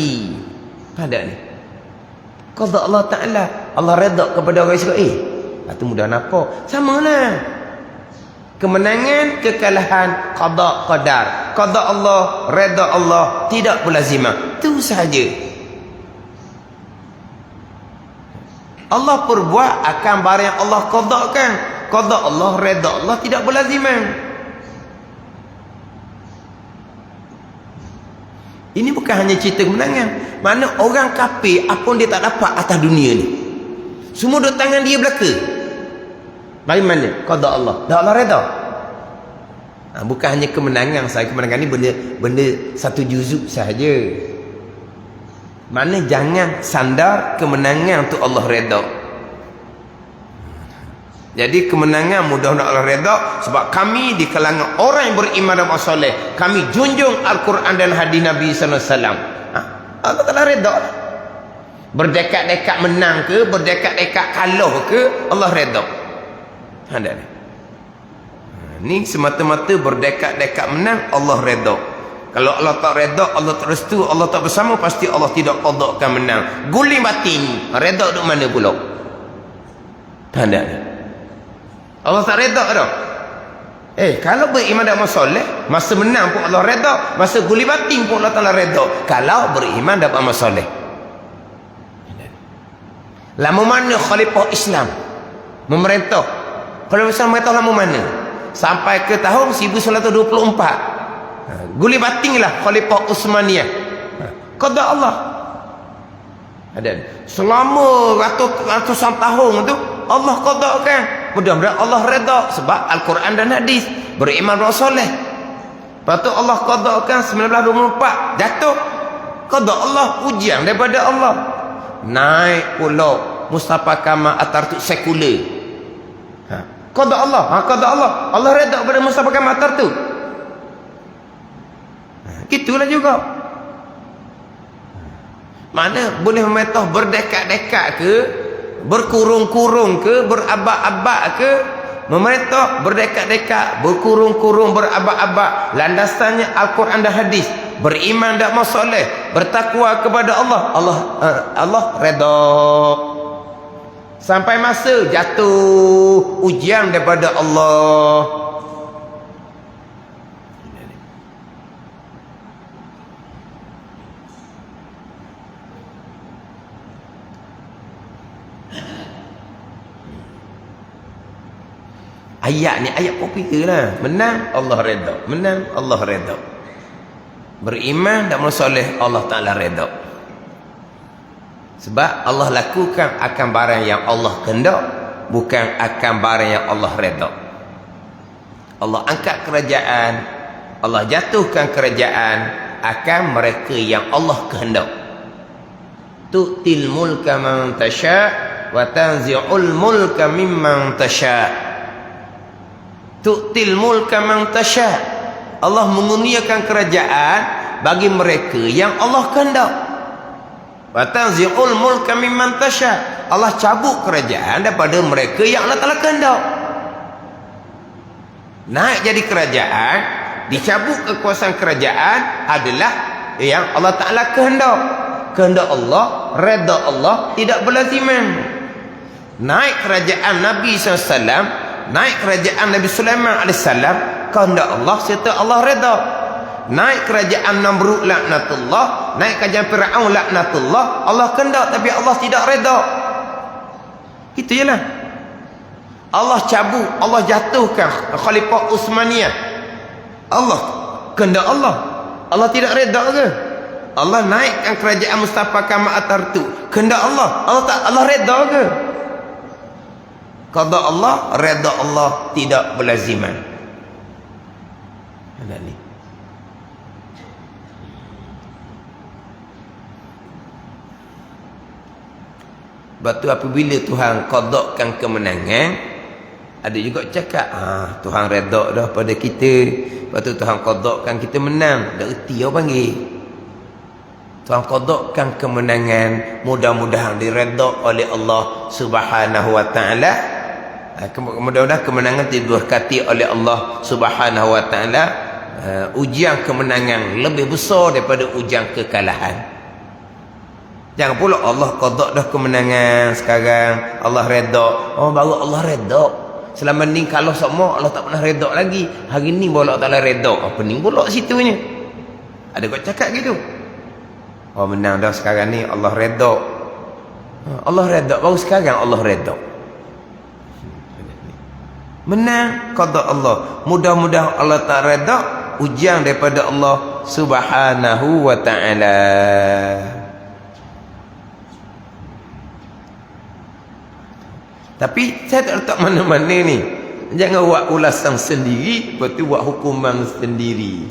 Ada ni. Qada Allah Ta'ala. Allah redha kepada orang Israel. Itu mudah nampak. Sama lah. Kemenangan, kekalahan, qada qadar. Qada Allah, redha Allah, tidak berlazimah. Itu sahaja. Allah perbuat akan barang yang Allah qadakan. Qada Allah, redha Allah, tidak berlazimah. Ini bukan hanya cerita kemenangan. Mana orang kafir apa pun dia tak dapat atas dunia ni. Semua duduk tangan dia belaka. Bagaimana? Qada Allah. Dah Allah redha. Bukan hanya kemenangan sahaja. Kemenangan ni benda satu juzuk sahaja. Mana jangan sandar kemenangan untuk Allah redha. Jadi kemenangan mudah nak Allah redha sebab kami di kalangan orang yang beriman dan soleh, kami junjung Al-Quran dan hadis Nabi sallallahu alaihi wasallam. Allah Taala redha. Berdekat-dekat menang ke, berdekat-dekat kalah ke, Allah redha. Ada ni. Ni semata-mata berdekat-dekat menang, Allah redha. Kalau Allah tak redha, Allah tak restu, Allah tak bersama, pasti Allah tidak qadakkan menang. Guling batin, redha duk mana pula? Ada ni. Allah tak redha dah. Kalau beriman dan soleh, masa menang pun Allah redha, masa guli batin pun Allah Taala redha. Kalau beriman dan amal soleh. Lama mana khalifah Islam memerintah? Khalifah Islam memerintah lama mana? Sampai ke tahun 1924. Guli batinlah khalifah Utsmaniyah. Qada Allah. Ada. Selama ratusan tahun tu Allah qadakan. Mudah-mudahan Allah redha sebab Al-Quran dan hadis. Beriman dan soleh. Lepas tu Allah qadakan 1924 jatuh. Qada Allah, ujian daripada Allah. Naik pula Mustafa Kamal Atatürk sekular. Qada Allah. Qada Allah. Allah redha pada Mustafa Kamal Atatürk. Gitulah juga. Mana boleh memetah berdekat-dekat ke, berkurung-kurung ke, berabad-abad ke, memerintah berdekat-dekat, berkurung-kurung, berabad-abad. Landasannya Al-Quran dan hadis. Beriman dan soleh, bertakwa kepada Allah. Allah redha. Sampai masa jatuh ujian daripada Allah. Ayat ni ayat popular lah. Menang Allah redha. Menang Allah redha. Beriman dan soleh Allah Ta'ala redha. Sebab Allah lakukan akan barang yang Allah kehendak, bukan akan barang yang Allah redha. Allah angkat kerajaan, Allah jatuhkan kerajaan akan mereka yang Allah kehendak. Tu'til mulka man tasha wa tanzi'ul mulka mimman tasha. Tu'til mulka man tasha. Allah mengurniakan kerajaan bagi mereka yang Allah kehendak. Wa tanzi'ul mulka mimman tasha. Allah cabut kerajaan daripada mereka yang Allah Taala kehendak. Naik jadi kerajaan, dicabut kekuasaan kerajaan adalah yang Allah Ta'ala kehendak. Kehendak Allah, redha Allah tidak berlaziman. Naik kerajaan Nabi SAW, naik kerajaan Nabi Sulaiman AS, kehendak Allah serta Allah redha. Naik kerajaan Namrud laknatullah, naik kerajaan Fir'aun laknatullah, Allah kehendak tapi Allah tidak redha. Itu je lah. Allah cabut, Allah jatuhkan Khalifah Utsmaniyah. Allah kehendak Allah. Allah tidak redha ke? Allah naikkan kerajaan Mustafa Kamal Atatürk. Kehendak Allah. Allah redha ke? Qada Allah, redha Allah tidak berlaziman. Ada ni. Batu apabila Tuhan qadakan kemenangan, ada juga cakap, Tuhan redha dah pada kita. Lepas tu Tuhan qadakan kita menang. Dah erti orang panggil. Tuhan qadakan kemenangan, mudah-mudahan diredha oleh Allah Subhanahu wa taala. Mudah-mudahan kemenangan diberkati oleh Allah Subhanahu wa taala. Ujian kemenangan lebih besar daripada ujian kekalahan. Jangan pula Allah qada dah kemenangan sekarang, Allah redha. Baru Allah redha. Selama ni kalau semua Allah tak pernah redha lagi. Hari ni baru Allah Taala redha. Pening pula situnya. Ada kau cakap gitu. Menang dah sekarang ni Allah redha. Allah redha baru sekarang Allah redha. Menang qada Allah. Mudah-mudahan Allah tak redha, ujian daripada Allah Subhanahu wa taala. Tapi saya tak letak mana-mana ni. Jangan buat ulasan sendiri, lepas tu buat hukuman sendiri.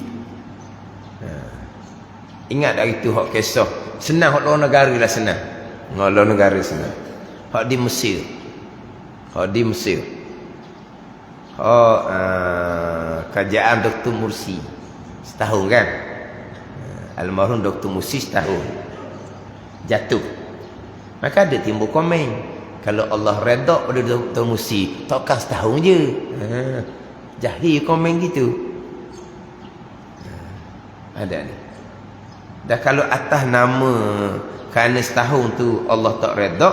Ingat dari tu hak kisah. Senang hak luar negara lah senang. Luar negara senang. Hak di Mesir. Hak di Mesir. Kerajaan Dr. Mursi. Setahun kan? Almarhum Dr. Mursi setahun. Jatuh. Maka ada timbul komen. Kalau Allah redha pada Dr. Mursi, takkan setahun je. Jahil komen gitu. Ada ni. Dah kalau atas nama kerana setahun tu Allah tak redha,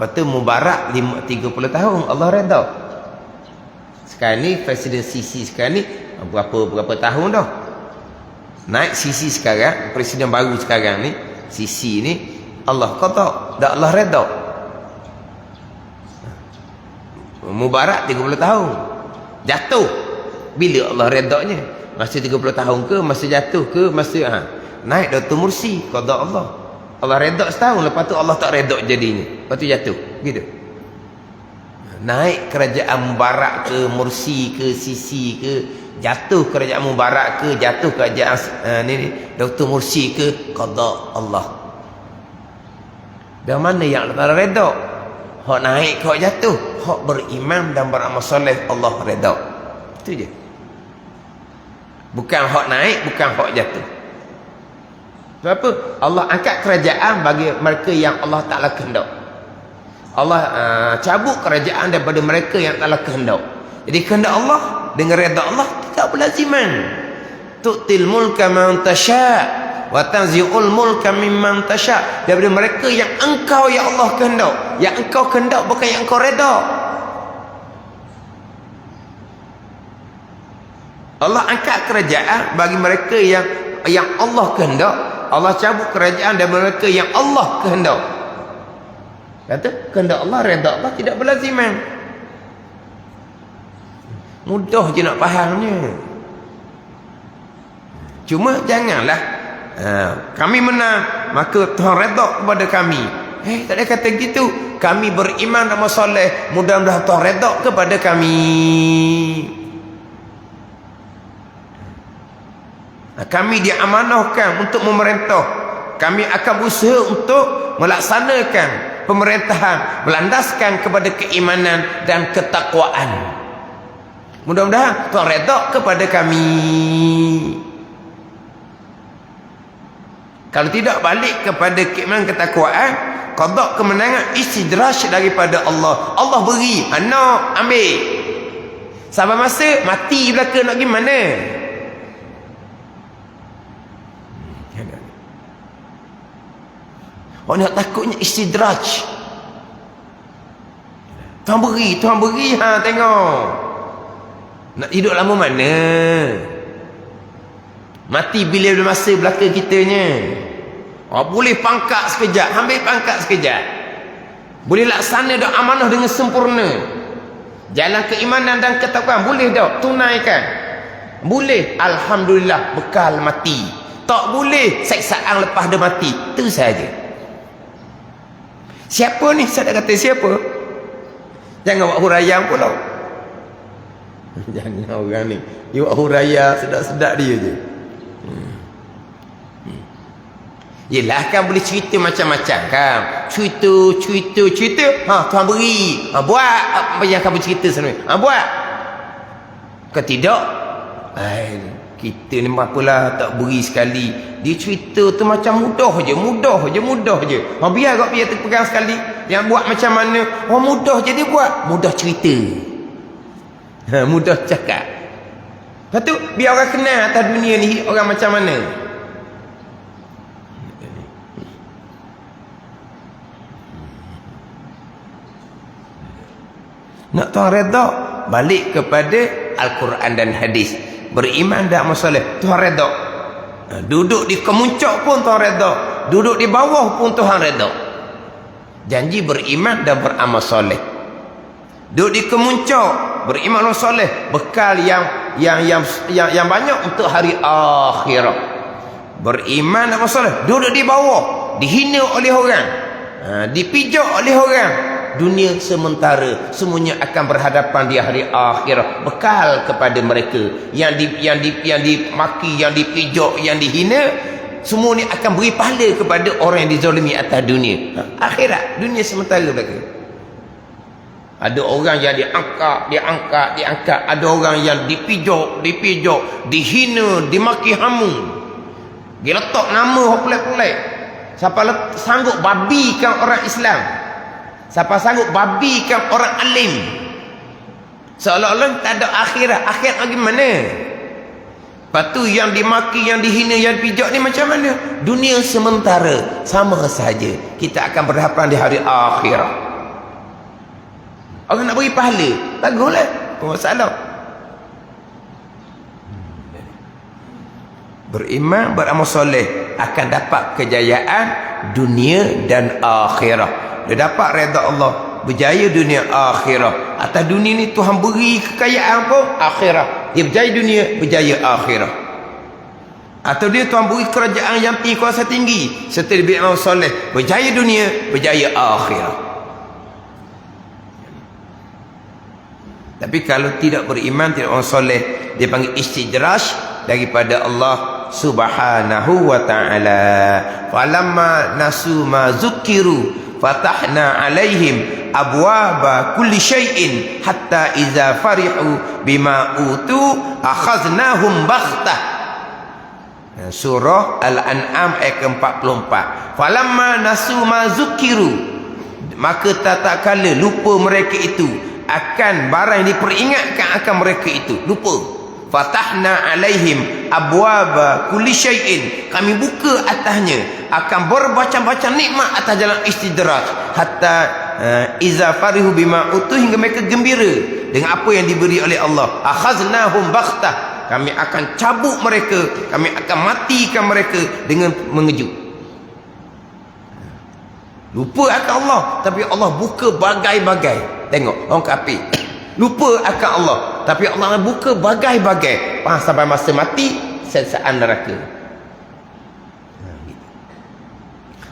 lepas tu Mubarak 30 tahun Allah redha. Sekarang ni Presiden Sisi sekarang ni berapa tahun dah. Naik Sisi sekarang, Presiden baru sekarang ni, Sisi ni Allah kata dah Allah redha. Mubarak 30 tahun jatuh. Bila Allah redaknya? Masa 30 tahun ke? Masa jatuh ke? Masa naik Dr. Mursi qada Allah. Allah redak setahun, lepas tu Allah tak redak jadinya. Lepas tu jatuh. Gitu. Naik kerajaan Mubarak ke, Mursi ke, Sisi ke, jatuh kerajaan Mubarak ke, jatuh kerajaan Dr. Mursi ke, qada Allah. Dan mana yang Allah Taala redak? Hak naik, hak jatuh, hak beriman dan beramal soleh Allah redha. Itu je. Bukan hak naik, bukan hak jatuh. Sebab apa? Allah angkat kerajaan bagi mereka yang Allah Ta'ala kehendak. Allah cabut kerajaan daripada mereka yang Ta'ala kehendak. Jadi kehendak Allah dengan redha Allah tidak berlaziman. Tu'til mulka man tasha wa tanzi'ul mulka mimman tasha. Daripada mereka yang engkau ya Allah kehendak. Yang engkau kehendak bukan yang engkau redha. Allah angkat kerajaan bagi mereka yang Allah kehendak. Allah cabut kerajaan dari mereka yang Allah kehendak. Kata kehendak Allah, redha Allah tidak berlaziman. Mudah je nak fahamnya. Cuma janganlah kami menang maka Tuhan redha kepada kami. Tak ada kata gitu. Kami beriman dan soleh, mudah-mudahan Tuhan redha kepada kami. Kami diamanahkan untuk memerintah. Kami akan berusaha untuk melaksanakan pemerintahan melandaskan kepada keimanan dan ketakwaan. Mudah-mudahan Tuhan redha kepada kami. Kalau tidak balik kepada keimanan ketakwaan, qada kemenangan istidraj daripada Allah. Allah beri, anak ambil. Sampai masa mati belaka nak pergi mana? Orang nak takutnya istidraj. Tuhan beri, tengok. Nak hidup lama mana? Mati bila masa belaka kitanya. Boleh pangkat sekejap, ambil pangkat sekejap. Boleh laksana dah amanah dengan sempurna. Jalan keimanan dan ketakwaan boleh dah tunaikan. Boleh, alhamdulillah, bekal mati. Tak boleh, seksaan lepas dia mati. Itu saja. Siapa ni? Saya dah kata siapa? Jangan buat huraian pula. Jangan orang ni. Dia buat huraian sedap-sedap dia je. Yelah kan boleh cerita macam-macam kan. Cerita. Tuhan beri. Buat apa yang kamu cerita sebenarnya. Buat. Kalau tidak, kita ni apalah tak beri sekali. Dia cerita tu macam mudah je. Biar terpegang sekali. Yang buat macam mana? Mudah je dia buat. Mudah cerita. Mudah cakap. Lepas tu biar orang kenal atas dunia ni orang macam mana. Nak Tuhan redha, balik kepada Al-Quran dan hadis. Beriman dan amal soleh, Tuhan redha. Duduk di kemuncak pun Tuhan redha. Duduk di bawah pun Tuhan redha. Janji beriman dan beramal soleh. Duduk di kemuncak, beriman dan soleh, bekal yang banyak untuk hari akhirat. Beriman dan amal soleh, duduk di bawah, dihina oleh orang, dipijak oleh orang. Dunia sementara, semuanya akan berhadapan di hari akhirat. Bekal kepada mereka yang dimaki, yang dipijak, yang dihina, semua ni akan beri pahala kepada orang yang dizalimi atas dunia. Akhirat, dunia sementara belaka. Ada orang yang diangkat. Ada orang yang dipijak, dihina, dimaki hamu. Dia letak nama pelik-pelik. Siapa sanggup babikan orang Islam? Siapa sanggup babikan orang alim? Seolah-olah tak ada akhirat. Akhirat lagi mana? Lepas tu yang dimaki, yang dihina, yang dipijak ni macam mana? Dunia sementara. Sama saja. Kita akan berhadapan di hari akhirat. Orang nak beri pahala, baguslah. Tak masalah. Beriman, beramal soleh akan dapat kejayaan dunia dan akhirat. Dia dapat redha Allah, berjaya dunia akhirat. Atas dunia ni Tuhan beri kekayaan pun akhirat. Dia berjaya dunia, berjaya akhirat. Atau dia Tuhan beri kerajaan yang tinggi, kuasa tinggi, serta dia beramal soleh, berjaya dunia, berjaya akhirat. Tapi kalau tidak beriman, tidak beramal soleh, dia panggil istidraj daripada Allah Subhanahu wa ta'ala. Falamma nasu ma zukiru fatahna alaihim abwaba kulli syai'in hatta iza farihu bima utu akhaznahum baghtah. Surah Al-An'am ayat ke-44. Falamma nasu ma zukiru, maka tatkala lupa mereka itu akan barang yang diperingatkan akan mereka itu, lupa. Fatahna alaihim abwaba kulli syai'in, kami buka atasnya akan bermacam-macam nikmat atas jalan istidraj hatta iza farihu bima utu, hingga mereka gembira dengan apa yang diberi oleh Allah. Akhaznahum baghtah, kami akan cabut mereka, kami akan matikan mereka dengan mengejut. Lupa akan Allah, tapi Allah buka bagai-bagai. Tengok orang kafir lupa akan Allah, tapi Allah buka bagai-bagai. Sampai masa mati, sesaan neraka.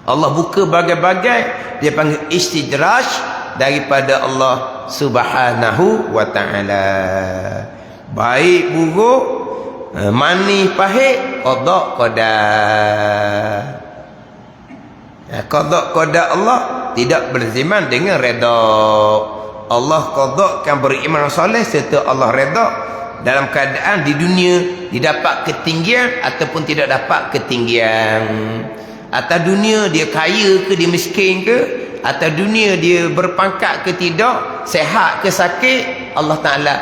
Allah buka bagai-bagai, dia panggil istidraj daripada Allah Subhanahu wa ta'ala. Baik buruk, manis pahit, qada qadar. Qada qadar Allah tidak berziman dengan redha. Allah qadakan beriman soleh serta Allah redha dalam keadaan di dunia didapat ketinggian ataupun tidak dapat ketinggian. Atas dunia dia kaya ke dia miskin ke, atas dunia dia berpangkat ke tidak, sehat ke sakit, Allah Ta'ala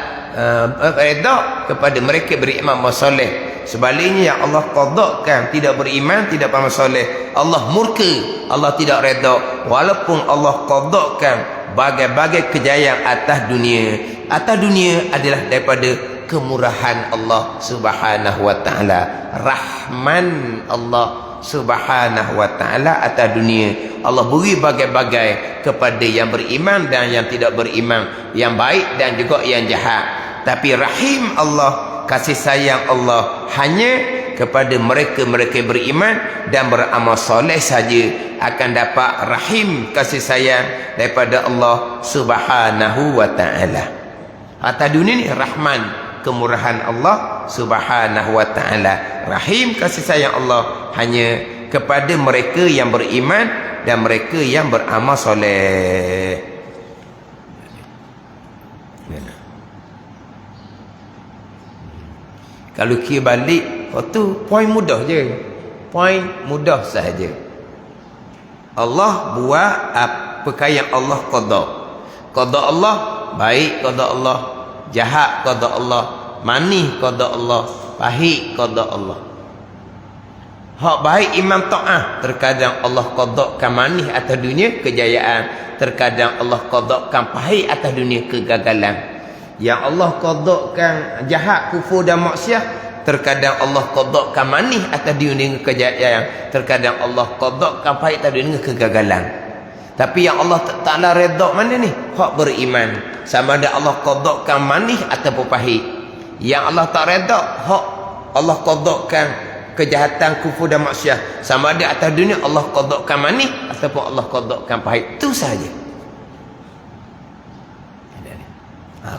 redha kepada mereka beriman soleh. Sebaliknya yang Allah qadakan tidak beriman, tidak beramal soleh, Allah murka, Allah tidak redha walaupun Allah qadakan bagai-bagai kejayaan atas dunia. Atas dunia adalah daripada kemurahan Allah Subhanahu wa taala, rahman Allah Subhanahu wa taala atas dunia. Allah beri bagai-bagai kepada yang beriman dan yang tidak beriman, yang baik dan juga yang jahat. Tapi rahim Allah, kasih sayang Allah hanya kepada mereka-mereka beriman dan beramal soleh saja akan dapat rahim kasih sayang daripada Allah Subhanahu wa taala. Atas dunia ni rahman, kemurahan Allah Subhanahu wa taala. Rahim kasih sayang Allah hanya kepada mereka yang beriman dan mereka yang beramal soleh. Kalau kira balik, tu poin mudah je. Poin mudah sahaja. Allah buat perkara yang Allah qada. Qada Allah baik, qada Allah jahat, qada Allah manis, qada Allah pahit, qada Allah. Hak baik iman ta'ah, terkadang Allah qadakan manis atas dunia kejayaan, terkadang Allah qadakan pahit atas dunia kegagalan. Yang Allah qadakan jahat, kufur dan maksiat, terkadang Allah qadakan manis atas dunia kejayaan, terkadang Allah qadakan pahit atas dunia kegagalan. Tapi yang Allah Ta'ala redha mana ni? Hak beriman. Sama ada Allah qadakan manis ataupun pahit. Yang Allah tak redha, hak Allah qadakan kejahatan, kufur dan maksiat. Sama ada atas dunia Allah qadakan manis ataupun Allah qadakan pahit. Itu saja.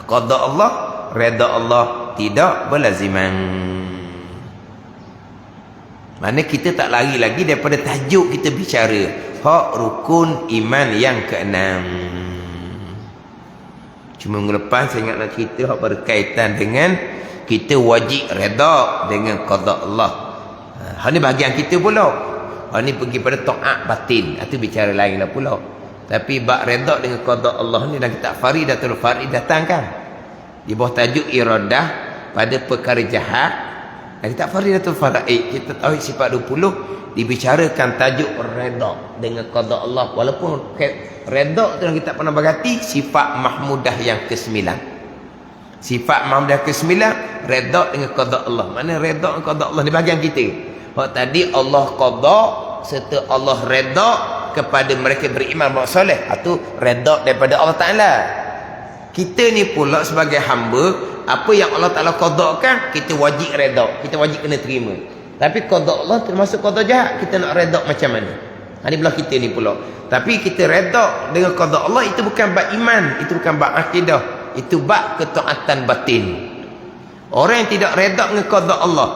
Qada Allah, redha Allah tidak berlaziman. Mana kita tak lari lagi daripada tajuk kita bicara hak rukun iman yang keenam. Cuma minggu lepas saya ingat nak cerita hak berkaitan dengan kita wajib redha dengan qada Allah. Hak ni bahagian kita pula. Hak ni pergi pada taat batin, itu bicara lain lah pula. Tapi bab redha dengan qada Allah ni dalam kitab Faridatul Farid datangkan di bawah tajuk iradah pada perkara jahat. Dan kitab Faridatul Farid kita tahu sifat 20 dibicarakan tajuk redha dengan qada Allah, walaupun redha tu dalam kitab Penabagati sifat mahmudah yang ke-9. Sifat mahmudah ke-9 redha dengan qada Allah. Mana redha dengan qada Allah ni bahagian kita. Hak tadi Allah qada serta Allah redha kepada mereka beriman bersoleh, itu redha daripada Allah Ta'ala. Kita ni pula sebagai hamba, apa yang Allah Ta'ala qadakan kita wajib redha, kita wajib kena terima. Tapi qada Allah termasuk qada jahat, kita nak redha macam mana? Ini belah kita ni pula. Tapi kita redha dengan qada Allah, itu bukan bab iman, itu bukan bab akidah, itu bab ketaatan batin. Orang yang tidak redha dengan qada Allah,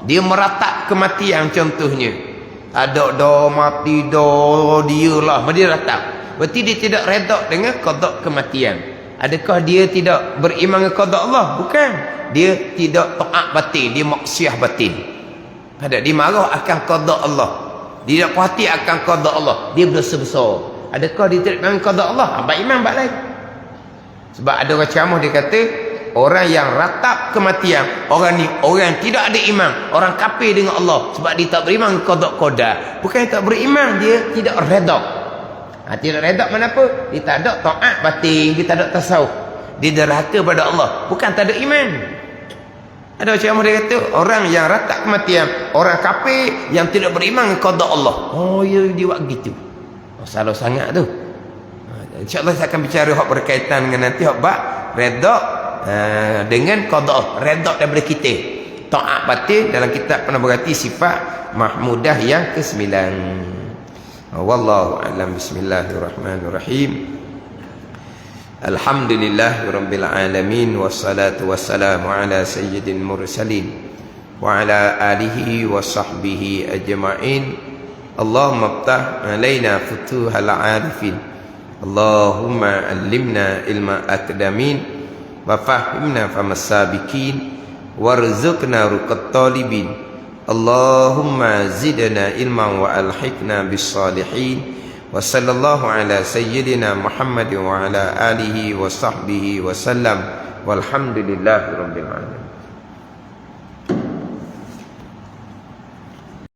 dia meratap kematian contohnya. Ada dah mati dah dia lah, dia ratap. Berarti dia tidak redha dengan qada kematian. Adakah dia tidak beriman dengan qada Allah? Bukan. Dia tidak taat batin, dia maksiat batin. Ada dia marah akan qada Allah, dia tak puas hati akan qada Allah, dia berdosa besar. Adakah dia tidak dengan qada Allah? Bab iman bab lain. Sebab ada orang ceramah dia kata orang yang ratap kematian, orang ni orang yang tidak ada iman, orang kafir dengan Allah sebab dia tak beriman qada qadar. Bukan dia tak beriman, dia tidak redha. Tidak redha mana apa? Dia tak ada taat batin, dia tak ada tasawuf. Dia derhaka pada Allah, bukan tak ada iman. Ada macam dia kata orang yang ratap kematian, orang kafir yang tidak beriman qada Allah. Oh ya, dia buat gitu. Salah sangat tu. InsyaAllah saya akan bicara hak berkaitan dengan nanti hak bab redha dengan qada, redha daripada kita. Taat batin dalam kitab Penabagati sifat mahmudah yang ke-9. Wallahu a'lam. Bismillahirrahmanirrahim. Alhamdulillahirabbil alamin wassalatu wassalamu ala sayyidil mursalin وعلى آله وصحبه أجمعين اللهم افتح علينا فتوح العارفين اللهم علمنا علم الأكاديمين وفهمنا فهم السابقين وارزقنا رق الطالبين اللهم زدنا علما وألحقنا بالصالحين وصلى الله على سيدنا محمد وعلى آله وصحبه وسلم والحمد لله رب العالمين.